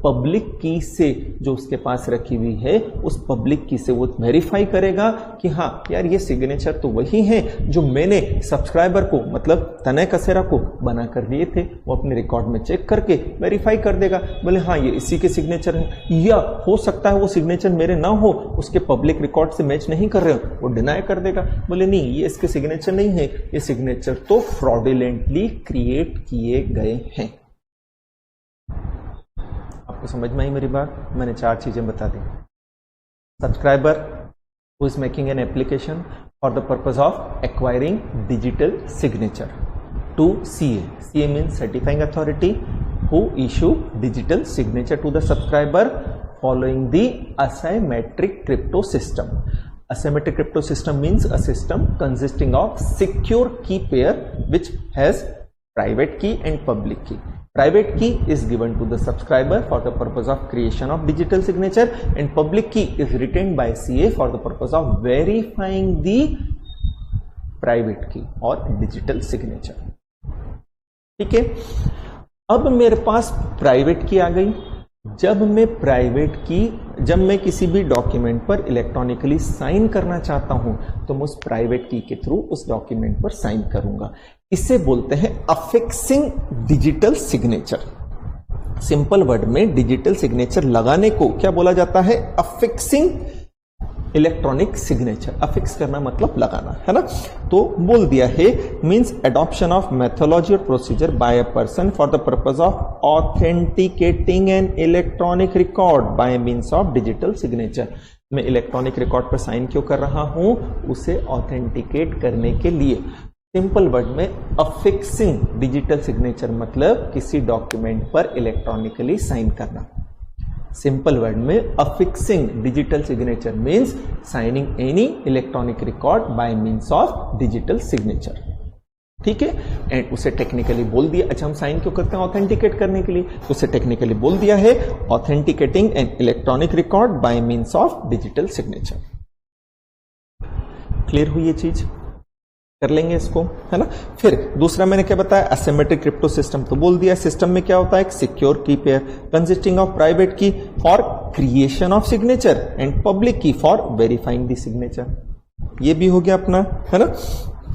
A: पब्लिक की से, जो उसके पास रखी हुई है उस पब्लिक की से वो वेरीफाई करेगा कि हाँ यार ये सिग्नेचर तो वही है जो मैंने सब्सक्राइबर को मतलब तनय कसेरा को बना कर दिए थे। वो अपने रिकॉर्ड में चेक करके वेरीफाई कर देगा, बोले हाँ ये इसी के सिग्नेचर है, या हो सकता है वो सिग्नेचर मेरे ना हो, उसके पब्लिक रिकॉर्ड से मैच नहीं कर रहे हो, वो डिनाई कर देगा, बोले नहीं ये इसके सिग्नेचर नहीं है, ये सिग्नेचर तो फ्रॉडुलेंटली क्रिएट किए गए हैं। आपको समझ में आई मेरी बात? मैंने 4 चीजें बता दी। Subscriber who is making an application for the purpose of acquiring digital signature to CA. CA means certifying authority who issue digital signature to the subscriber following the asymmetric crypto system. Asymmetric crypto system means a system consisting of secure key pair which has private key and public key. Private key is given to the subscriber for the purpose of creation of digital signature and public key is retained by CA for the purpose of verifying the private key or digital signature। ठीक है, अब मेरे पास private की आ गई। जब मैं किसी भी डॉक्यूमेंट पर इलेक्ट्रॉनिकली साइन करना चाहता हूं तो मैं उस प्राइवेट की के थ्रू उस डॉक्यूमेंट पर साइन करूंगा। इसे बोलते हैं अफिक्सिंग डिजिटल सिग्नेचर। सिंपल वर्ड में डिजिटल सिग्नेचर लगाने को क्या बोला जाता है? अफिक्सिंग इलेक्ट्रॉनिक सिग्नेचर। अफिक्स करना मतलब लगाना, है ना। तो बोल दिया है मींस एडॉप्शन ऑफ मेथोलॉजी और procedure bye a person for the purpose of authenticating an electronic record by means of digital signature. मैं इलेक्ट्रॉनिक रिकॉर्ड पर साइन क्यों कर रहा हूं? उसे ऑथेंटिकेट करने के लिए। सिंपल वर्ड में अफिक्सिंग डिजिटल सिग्नेचर मतलब किसी डॉक्यूमेंट पर इलेक्ट्रॉनिकली साइन करना। सिंपल वर्ड में affixing digital signature means signing any electronic record by means of digital signature. ठीक है, एंड उसे टेक्निकली बोल दिया। अच्छा, हम साइन क्यों करते हैं? ऑथेंटिकेट करने के लिए। उसे टेक्निकली बोल दिया है authenticating an electronic record by means of digital signature. Clear हुई ये चीज? कर लेंगे इसको, है ना। फिर दूसरा मैंने क्या बताया? Asymmetric crypto system. तो बोल दिया सिस्टम में क्या होता है? एक सिक्योर की पेयर कंसिस्टिंग ऑफ प्राइवेट की for creation of signature and public की फॉर वेरीफाइंग द सिग्नेचर। ये भी हो गया अपना, है ना।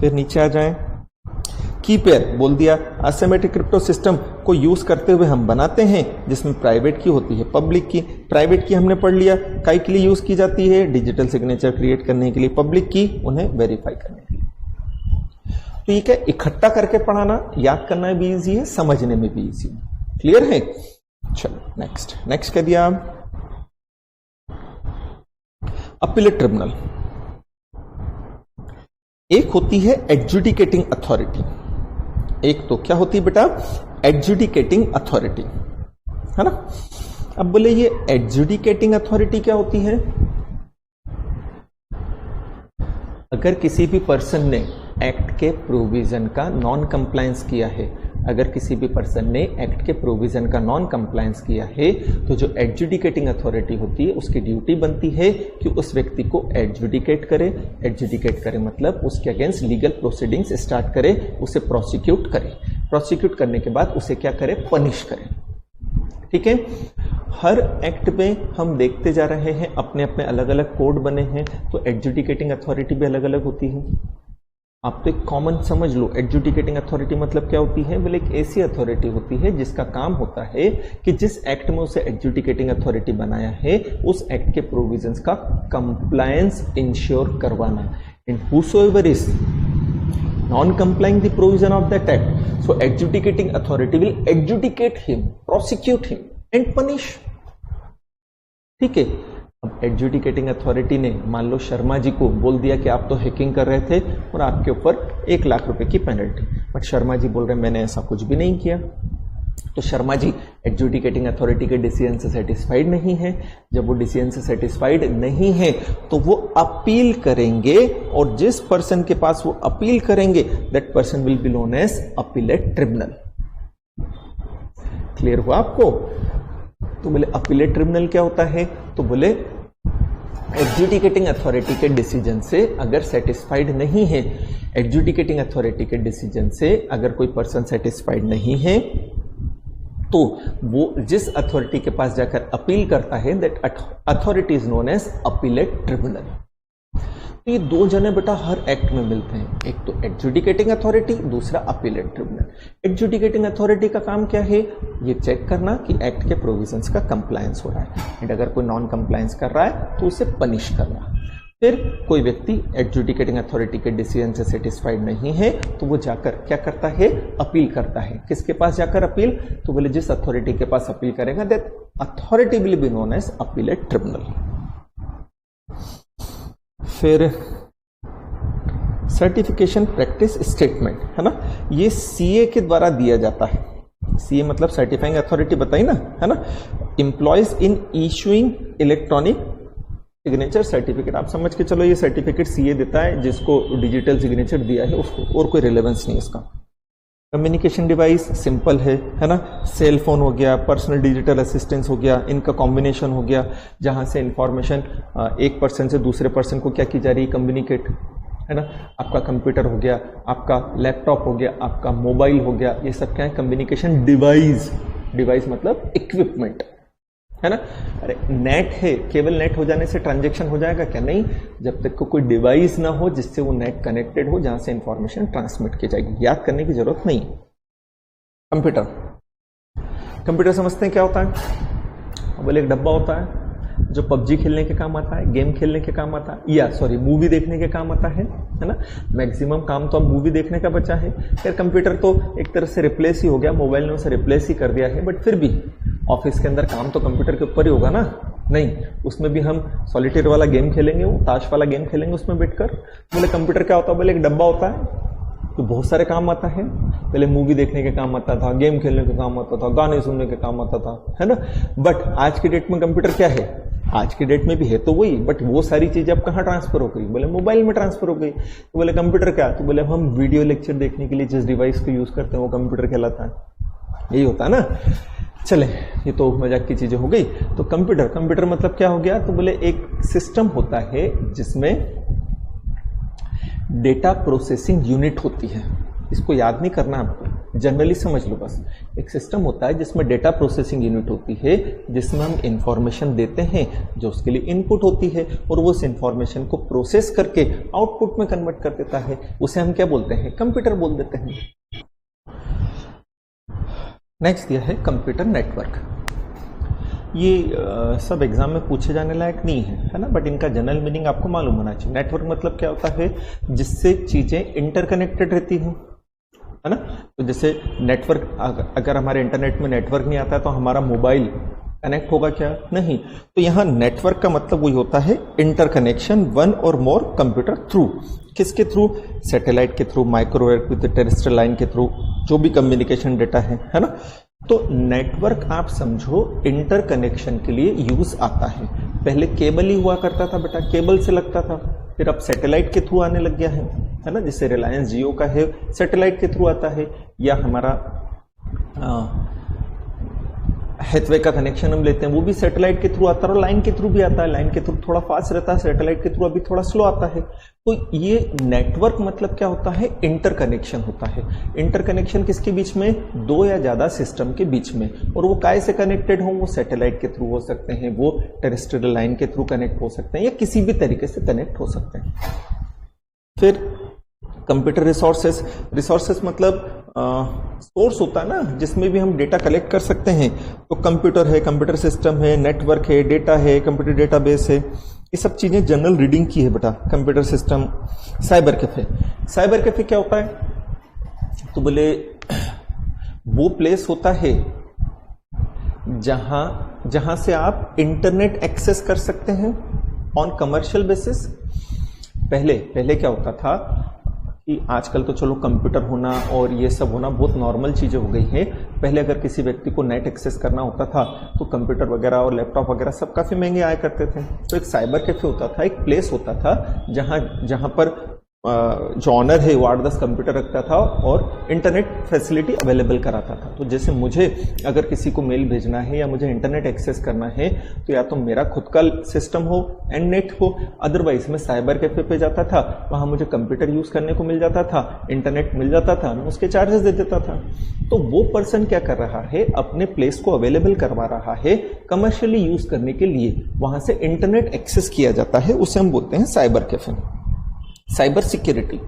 A: फिर नीचे आ जाएं। की पेयर बोल दिया, असिमेट्रिक क्रिप्टो सिस्टम को यूज करते हुए हम बनाते हैं जिसमें प्राइवेट की होती है पब्लिक की। प्राइवेट की हमने पढ़ लिया, काई के लिए यूज की जाती है, डिजिटल सिग्नेचर क्रिएट करने के लिए, पब्लिक की उन्हें वेरीफाई करने के लिए। ठीक है, इकट्ठा करके पढ़ाना, याद करना भी इजी है, समझने में भी इजी है। क्लियर है? चलो नेक्स्ट कह दिया अपीलेट ट्रिब्यूनल। एक होती है एडजुडिकेटिंग अथॉरिटी, एक तो क्या होती है बेटा, एडजुडिकेटिंग अथॉरिटी, है ना। अब बोले ये एडजुडिकेटिंग अथॉरिटी क्या होती है? अगर किसी भी पर्सन ने एक्ट के प्रोविजन का नॉन कंप्लायंस किया है, अगर किसी भी पर्सन ने एक्ट के प्रोविजन का नॉन कंप्लायंस किया है, तो जो एडजुडिकेटिंग अथॉरिटी होती है उसकी ड्यूटी बनती है कि उस व्यक्ति को एडजुडिकेट करे। एडजुडिकेट करे मतलब उसके अगेंस्ट लीगल प्रोसीडिंग्स स्टार्ट करे, उसे प्रोसिक्यूट करे, प्रोसिक्यूट करने के बाद उसे क्या करे, पनिश करे। ठीक है, हर एक्ट में हम देखते जा रहे हैं अपने अपने अलग अलग कोड बने हैं, तो एडजुडिकेटिंग अथॉरिटी भी अलग अलग होती है। आप तो एक कॉमन समझ लो, एडजुडिकेटिंग अथॉरिटी मतलब क्या होती है, बोले एक ऐसी अथॉरिटी होती है जिसका काम होता है कि जिस एक्ट में उसे एडजुडिकेटिंग अथॉरिटी बनाया है उस एक्ट के प्रोविजंस का कंप्लायंस इंश्योर करवाना। And whosoever is non complying the provision of that act, so adjudicating authority will adjudicate him, prosecute him and punish. ठीक है, अब एडजुडिकेटिंग अथॉरिटी ने मान लो शर्मा जी को बोल दिया कि आप तो हैकिंग कर रहे थे और आपके ऊपर 1 लाख रुपए की पेनल्टी, बट शर्मा जी बोल रहे हैं मैंने ऐसा कुछ भी नहीं किया। तो शर्मा जी एडजुडिकेटिंग अथॉरिटी के डिसीजन से सेटिस्फाइड नहीं है। जब वो डिसीजन से सेटिस्फाइड नहीं है तो वो अपील करेंगे, और जिस पर्सन के पास वो अपील करेंगे that person will be known as appellate tribunal. Clear हुआ आपको? तो बोले अपीलेट ट्रिब्यूनल क्या होता है, तो बोले एडजुडिकेटिंग अथॉरिटी के डिसीजन से अगर सेटिस्फाइड नहीं है, एडजुडिकेटिंग अथॉरिटी के डिसीजन से अगर कोई पर्सन सेटिस्फाइड नहीं है तो वो जिस अथॉरिटी के पास जाकर अपील करता है that authority is known as appellate tribunal. तो ये 2 जने बेटा हर एक्ट में मिलते हैं, एक तो एडजुडिकेटिंग अथॉरिटी, दूसरा अपीलेट ट्रिब्यूनल। एडजुडिकेटिंग अथॉरिटी का काम क्या है, ये चेक करना कि एक्ट के प्रोविजंस का कंप्लायंस हो रहा है, एंड अगर कोई नॉन कंप्लायंस कर रहा है तो उसे पनिश करना। फिर कोई व्यक्ति एडजुडिकेटिंग अथॉरिटी के डिसीजन से सेटिस्फाइड नहीं है तो वो जाकर क्या करता है, अपील करता है। किसके पास जाकर अपील, तो बोले जिस अथॉरिटी के पास अपील करेगा that authority will be known as appellate tribunal. फिर सर्टिफिकेशन प्रैक्टिस स्टेटमेंट, है ना, ये सीए के द्वारा दिया जाता है। सीए मतलब सर्टिफाइंग अथॉरिटी बताई ना, है ना। एम्प्लॉयज इन इशूइंग इलेक्ट्रॉनिक सिग्नेचर सर्टिफिकेट, आप समझ के चलो ये सर्टिफिकेट सीए देता है जिसको डिजिटल सिग्नेचर दिया है उसको, और कोई रिलेवेंस नहीं इसका। कम्युनिकेशन डिवाइस सिंपल है ना, सेल फोन हो गया, पर्सनल डिजिटल असिस्टेंस हो गया, इनका कॉम्बिनेशन हो गया जहां से इंफॉर्मेशन एक पर्सन से दूसरे पर्सन को क्या की जा रही है, कम्युनिकेट, है ना। आपका कंप्यूटर हो गया, आपका लैपटॉप हो गया, आपका मोबाइल हो गया, ये सब क्या है, कम्युनिकेशन डिवाइस। डिवाइस मतलब इक्विपमेंट, है ना। अरे नेट है, केवल नेट हो जाने से ट्रांजैक्शन हो जाएगा क्या, नहीं, जब तक को कोई डिवाइस ना हो जिससे वो नेट कनेक्टेड हो, जहां से इंफॉर्मेशन ट्रांसमिट की जाएगी। याद करने की जरूरत नहीं। कंप्यूटर, कंप्यूटर समझते हैं क्या होता है, बोले एक डब्बा होता है जो पबजी खेलने के काम आता है, गेम खेलने के काम आता है, या सॉरी मूवी देखने के काम आता है ना। मैक्सिमम काम तो अब मूवी देखने का बचा है। यार कंप्यूटर तो एक तरह से रिप्लेस ही हो गया, मोबाइल ने उसे रिप्लेस ही कर दिया है, बट फिर भी ऑफिस के अंदर काम तो कंप्यूटर के ऊपर ही होगा ना। नहीं, उसमें भी हम सॉलिटेयर वाला गेम खेलेंगे, वो ताश वाला गेम खेलेंगे उसमें बैठकर। बोले कंप्यूटर क्या होता है, बोले एक डब्बा होता है तो बहुत सारे काम आता है। पहले मूवी देखने के काम आता था, गेम खेलने के काम आता था, गाने सुनने के काम आता था, है ना। बट आज की डेट में कंप्यूटर क्या है, आज की डेट में भी है तो वही, बट वो सारी चीजें अब कहाँ ट्रांसफर हो गई, बोले मोबाइल में ट्रांसफर हो गई। तो बोले कंप्यूटर क्या, तो बोले हम वीडियो लेक्चर देखने के लिए जिस डिवाइस को यूज करते हैं वो कंप्यूटर कहलाता है, यही होता है ना। चले, ये तो मजाक की चीजें हो गई। तो कंप्यूटर, कंप्यूटर मतलब क्या हो गया, तो बोले एक सिस्टम होता है जिसमें डेटा प्रोसेसिंग यूनिट होती है। इसको याद नहीं करना आपको, जनरली समझ लो बस। एक सिस्टम होता है जिसमें डेटा प्रोसेसिंग यूनिट होती है, जिसमें हम इंफॉर्मेशन देते हैं जो उसके लिए इनपुट होती है, और वो उस इंफॉर्मेशन को प्रोसेस करके आउटपुट में कन्वर्ट कर देता है। उसे हम क्या बोलते हैं, कंप्यूटर बोल देते हैं। नेक्स्ट दिया है कंप्यूटर नेटवर्क। ये सब एग्जाम में पूछे जाने लायक नहीं है ना, बट इनका जनरल मीनिंग आपको मालूम होना चाहिए। नेटवर्क मतलब क्या होता है, जिससे चीजें इंटरकनेक्टेड रहती हैं, है ना। तो जैसे नेटवर्क, अगर हमारे इंटरनेट में नेटवर्क नहीं आता तो हमारा मोबाइल कनेक्ट होगा क्या? नहीं। तो यहां नेटवर्क का मतलब वही होता है इंटरकनेक्शन वन और मोर कंप्यूटर थ्रू। किसके थ्रू? सैटेलाइट के through, microwave with terrestrial line के थ्रू, जो भी कम्युनिकेशन डेटा है ना। तो नेटवर्क आप समझो इंटरकनेक्शन के लिए यूज आता है। पहले केबल ही हुआ करता था बेटा, केबल से लगता था, फिर अब सैटेलाइट के थ्रू आने लग गया है ना। जैसे रिलायंस जियो का है, सैटेलाइट के थ्रू आता है, या हमारा हैथवे का कनेक्शन हम लेते हैं, वो भी सैटेलाइट के थ्रू आता है, और लाइन के थ्रू भी आता है। लाइन के थ्रू थोड़ा फास्ट रहता है, सैटेलाइट के थ्रू अभी थोड़ा स्लो आता है। तो ये नेटवर्क मतलब क्या होता है? इंटरकनेक्शन होता है। इंटरकनेक्शन किसके बीच में? दो या ज्यादा सिस्टम के बीच में। और वो काय से कनेक्टेड हो? वो सैटेलाइट के थ्रू हो सकते हैं, वो टेरेस्ट्रियल लाइन के थ्रू कनेक्ट हो सकते हैं, या किसी भी तरीके से कनेक्ट हो सकते हैं। फिर कंप्यूटर रिसोर्सेस। रिसोर्सेस मतलब सोर्स होता है ना, जिसमें भी हम डेटा कलेक्ट कर सकते हैं। तो कंप्यूटर है, कंप्यूटर सिस्टम है, नेटवर्क है, डेटा है, कंप्यूटर डेटाबेस है, ये सब चीजें जनरल रीडिंग की है बेटा। Computer system, cyber cafe. Cyber cafe क्या होता है? तो बोले वो प्लेस होता है जहां से आप इंटरनेट एक्सेस कर सकते हैं ऑन कमर्शियल बेसिस। पहले क्या होता था कि आजकल तो चलो कंप्यूटर होना और ये सब होना बहुत नॉर्मल चीजें हो गई हैं। पहले अगर किसी व्यक्ति को नेट एक्सेस करना होता था तो कंप्यूटर वगैरह और लैपटॉप वगैरह सब काफी महंगे आया करते थे। तो एक साइबर कैफे होता था, एक प्लेस होता था जहां पर जो ऑनर है वो 8-10 कंप्यूटर रखता था और इंटरनेट फैसिलिटी अवेलेबल कराता था। तो जैसे मुझे अगर किसी को मेल भेजना है या मुझे इंटरनेट एक्सेस करना है तो या तो मेरा खुद का सिस्टम हो एंड नेट हो, अदरवाइज मैं साइबर कैफे पे जाता था, वहां मुझे कंप्यूटर यूज करने को मिल जाता था, इंटरनेट मिल जाता था, मैं उसके चार्जेस दे देता था। तो वो पर्सन क्या कर रहा है? अपने प्लेस को अवेलेबल करवा रहा है कमर्शियली यूज करने के लिए, वहां से इंटरनेट एक्सेस किया जाता है, उसे हम बोलते हैं cyber cafe. Cyber security.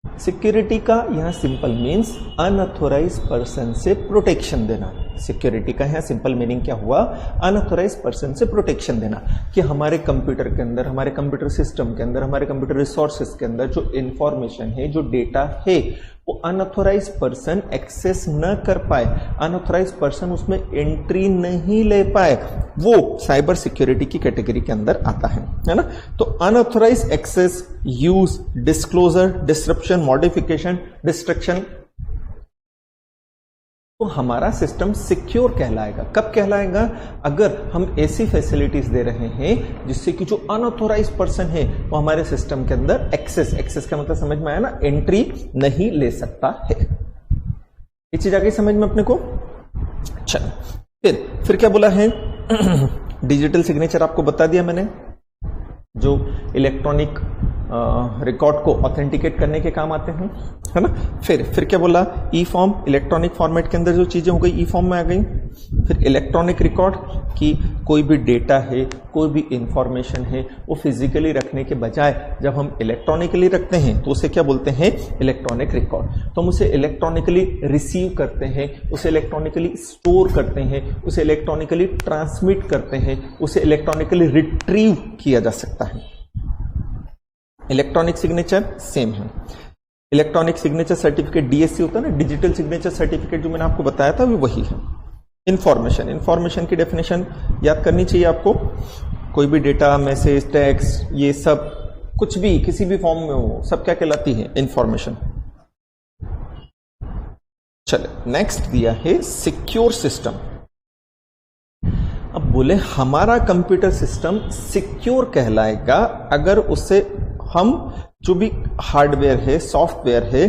A: Security का यहां सिंपल मीन्स अनऑथोराइज पर्सन से प्रोटेक्शन देना। सिक्योरिटी का यहां सिंपल मीनिंग क्या हुआ? अनऑथोराइज पर्सन से प्रोटेक्शन देना, कि हमारे कंप्यूटर के अंदर, हमारे कंप्यूटर सिस्टम के अंदर, हमारे कंप्यूटर रिसोर्सेज के अंदर जो इंफॉर्मेशन है, जो डेटा है, वो अनऑथोराइज पर्सन एक्सेस न कर पाए, अनऑथोराइज पर्सन उसमें एंट्री नहीं ले पाए, वो साइबर सिक्योरिटी की कैटेगरी के अंदर आता है ना। तो unauthorised access, use, disclosure, disruption, modification, destruction, तो हमारा सिस्टम सिक्योर कहलाएगा। कब कहलाएगा? अगर हम ऐसी फैसिलिटीज दे रहे हैं जिससे कि जो अनऑथोराइज पर्सन है वो हमारे सिस्टम के अंदर एक्सेस का मतलब समझ में आया ना, एंट्री नहीं ले सकता है। ये चीज आ गई समझ में अपने को? चलो फिर क्या बोला है? डिजिटल सिग्नेचर आपको बता दिया मैंने, जो इलेक्ट्रॉनिक रिकॉर्ड को ऑथेंटिकेट करने के काम आते हैं, है ना। फिर क्या बोला? ई फॉर्म, इलेक्ट्रॉनिक फॉर्मेट के अंदर जो चीजें हो गई ई फॉर्म में आ गई। फिर इलेक्ट्रॉनिक रिकॉर्ड, कि कोई भी डेटा है, कोई भी इंफॉर्मेशन है, वो फिजिकली रखने के बजाय जब हम इलेक्ट्रॉनिकली रखते हैं तो उसे क्या बोलते हैं? Electronic record. तो हम उसे इलेक्ट्रॉनिकली रिसीव करते हैं, उसे इलेक्ट्रॉनिकली स्टोर करते हैं, उसे इलेक्ट्रॉनिकली ट्रांसमिट करते हैं, उसे इलेक्ट्रॉनिकली रिट्रीव किया जा सकता है। इलेक्ट्रॉनिक सिग्नेचर सेम है। इलेक्ट्रॉनिक सिग्नेचर सर्टिफिकेट डीएससी होता है ना, डिजिटल सिग्नेचर सर्टिफिकेट जो मैंने आपको बताया था वो वही है। इंफॉर्मेशन की डेफिनेशन याद करनी चाहिए आपको। कोई भी डेटा, मैसेज, टेक्स्ट, ये सब कुछ भी किसी भी फॉर्म में हो, सब क्या कहलाती है? इंफॉर्मेशन। चले नेक्स्ट दिया है सिक्योर सिस्टम। अब बोले हमारा कंप्यूटर सिस्टम सिक्योर कहलाएगा अगर उसे हम जो भी हार्डवेयर है, सॉफ्टवेयर है,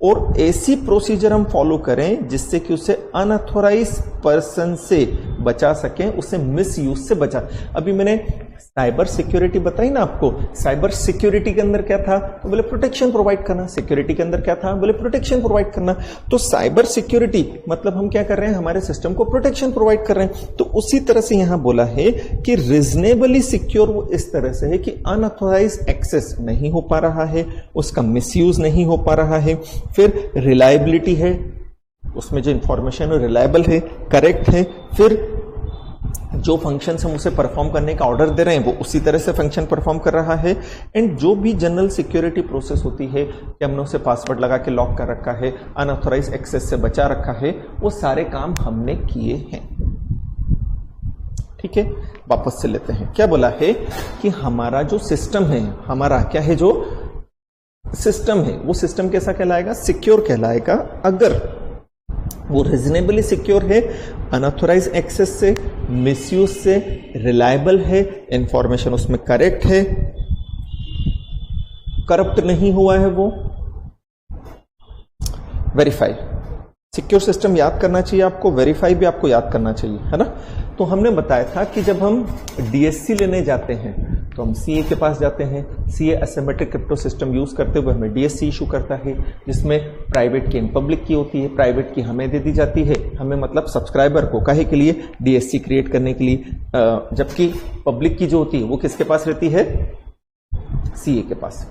A: और ऐसी प्रोसीजर हम फॉलो करें जिससे कि उसे अनऑथोराइज पर्सन से बचा सकें, उसे मिस यूज से बचा। अभी मैंने साइबर सिक्योरिटी बताई ना आपको। साइबर सिक्योरिटी के अंदर क्या था? तो बोले प्रोटेक्शन प्रोवाइड करना। सिक्योरिटी के अंदर क्या था? बोले प्रोटेक्शन प्रोवाइड करना। तो साइबर सिक्योरिटी मतलब हम क्या कर रहे हैं? हमारे सिस्टम को प्रोटेक्शन प्रोवाइड कर रहे हैं। तो उसी तरह से यहां बोला है कि रीजनेबली सिक्योर वो इस तरह से है कि अनऑथोराइज एक्सेस नहीं हो पा रहा है, उसका मिसयूज नहीं हो पा रहा है। फिर रिलायबिलिटी है, उसमें जो इंफॉर्मेशन है रिलायबल है, करेक्ट है, फिर जो फंक्शन हम उसे परफॉर्म करने का ऑर्डर दे रहे हैं वो उसी तरह से फंक्शन परफॉर्म कर रहा है, एंड जो भी जनरल सिक्योरिटी प्रोसेस होती है कि हमने उसे पासवर्ड लगा के लॉक कर रखा है, अनऑथोराइज एक्सेस से बचा रखा है, वो सारे काम हमने किए हैं। ठीक है, वापस से लेते हैं। क्या बोला है कि हमारा जो सिस्टम है, हमारा क्या है, जो सिस्टम है वो सिस्टम कैसा कहलाएगा, सिक्योर कहलाएगा अगर वो रीजनेबली सिक्योर है, अनऑथोराइज एक्सेस से, मिसयूज से, रिलायबल है, इंफॉर्मेशन उसमें करेक्ट है, करप्ट नहीं हुआ है, वो वेरीफाई। सिक्योर सिस्टम याद करना चाहिए आपको, वेरीफाई भी आपको याद करना चाहिए, है ना। तो हमने बताया था कि जब हम डीएससी लेने जाते हैं तो हम सीए के पास जाते हैं। CA asymmetric crypto system use करते हुए हमें डीएससी इशू करता है, जिसमें प्राइवेट की एंड पब्लिक की होती है। प्राइवेट की हमें दे दी जाती है, हमें मतलब सब्सक्राइबर को, काहे के लिए, डीएससी क्रिएट करने के लिए, जबकि पब्लिक की जो होती है वो किसके पास रहती है, सीए के पास।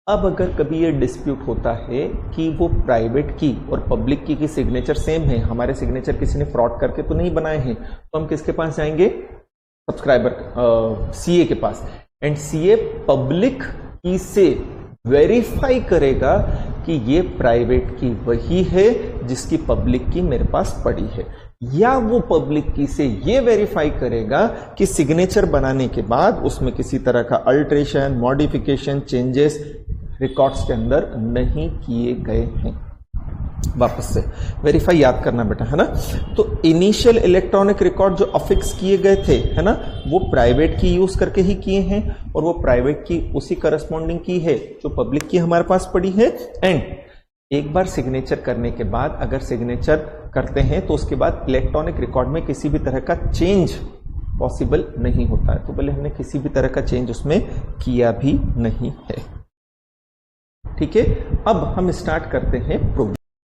A: अब अगर कभी ये डिस्प्यूट होता है कि वो प्राइवेट की और पब्लिक की सिग्नेचर सेम है, हमारे सिग्नेचर किसी ने फ्रॉड करके तो नहीं बनाए हैं, तो हम किसके पास जाएंगे, सब्सक्राइबर सीए के पास, एंड सीए पब्लिक की से वेरीफाई करेगा कि ये प्राइवेट की वही है जिसकी पब्लिक की मेरे पास पड़ी है, या वो पब्लिक की से ये वेरीफाई करेगा कि सिग्नेचर बनाने के बाद उसमें किसी तरह का अल्टरेशन, मॉडिफिकेशन, चेंजेस रिकॉर्ड्स के अंदर नहीं किए गए हैं। वापस से वेरीफाई याद करना बेटा, है ना। तो इनिशियल इलेक्ट्रॉनिक रिकॉर्ड जो अफिक्स किए गए थे, है ना, वो प्राइवेट की यूज करके ही किए हैं, और वो प्राइवेट की उसी करस्पॉन्डिंग की है जो पब्लिक की हमारे पास पड़ी है। एंड एक बार सिग्नेचर करने के बाद अगर सिग्नेचर करते हैं तो उसके बाद इलेक्ट्रॉनिक रिकॉर्ड में किसी भी तरह का चेंज पॉसिबल नहीं होता है। तो पहले हमने किसी भी तरह का चेंज उसमें किया भी नहीं है। ठीक है, अब हम स्टार्ट करते हैं प्रोग्राम।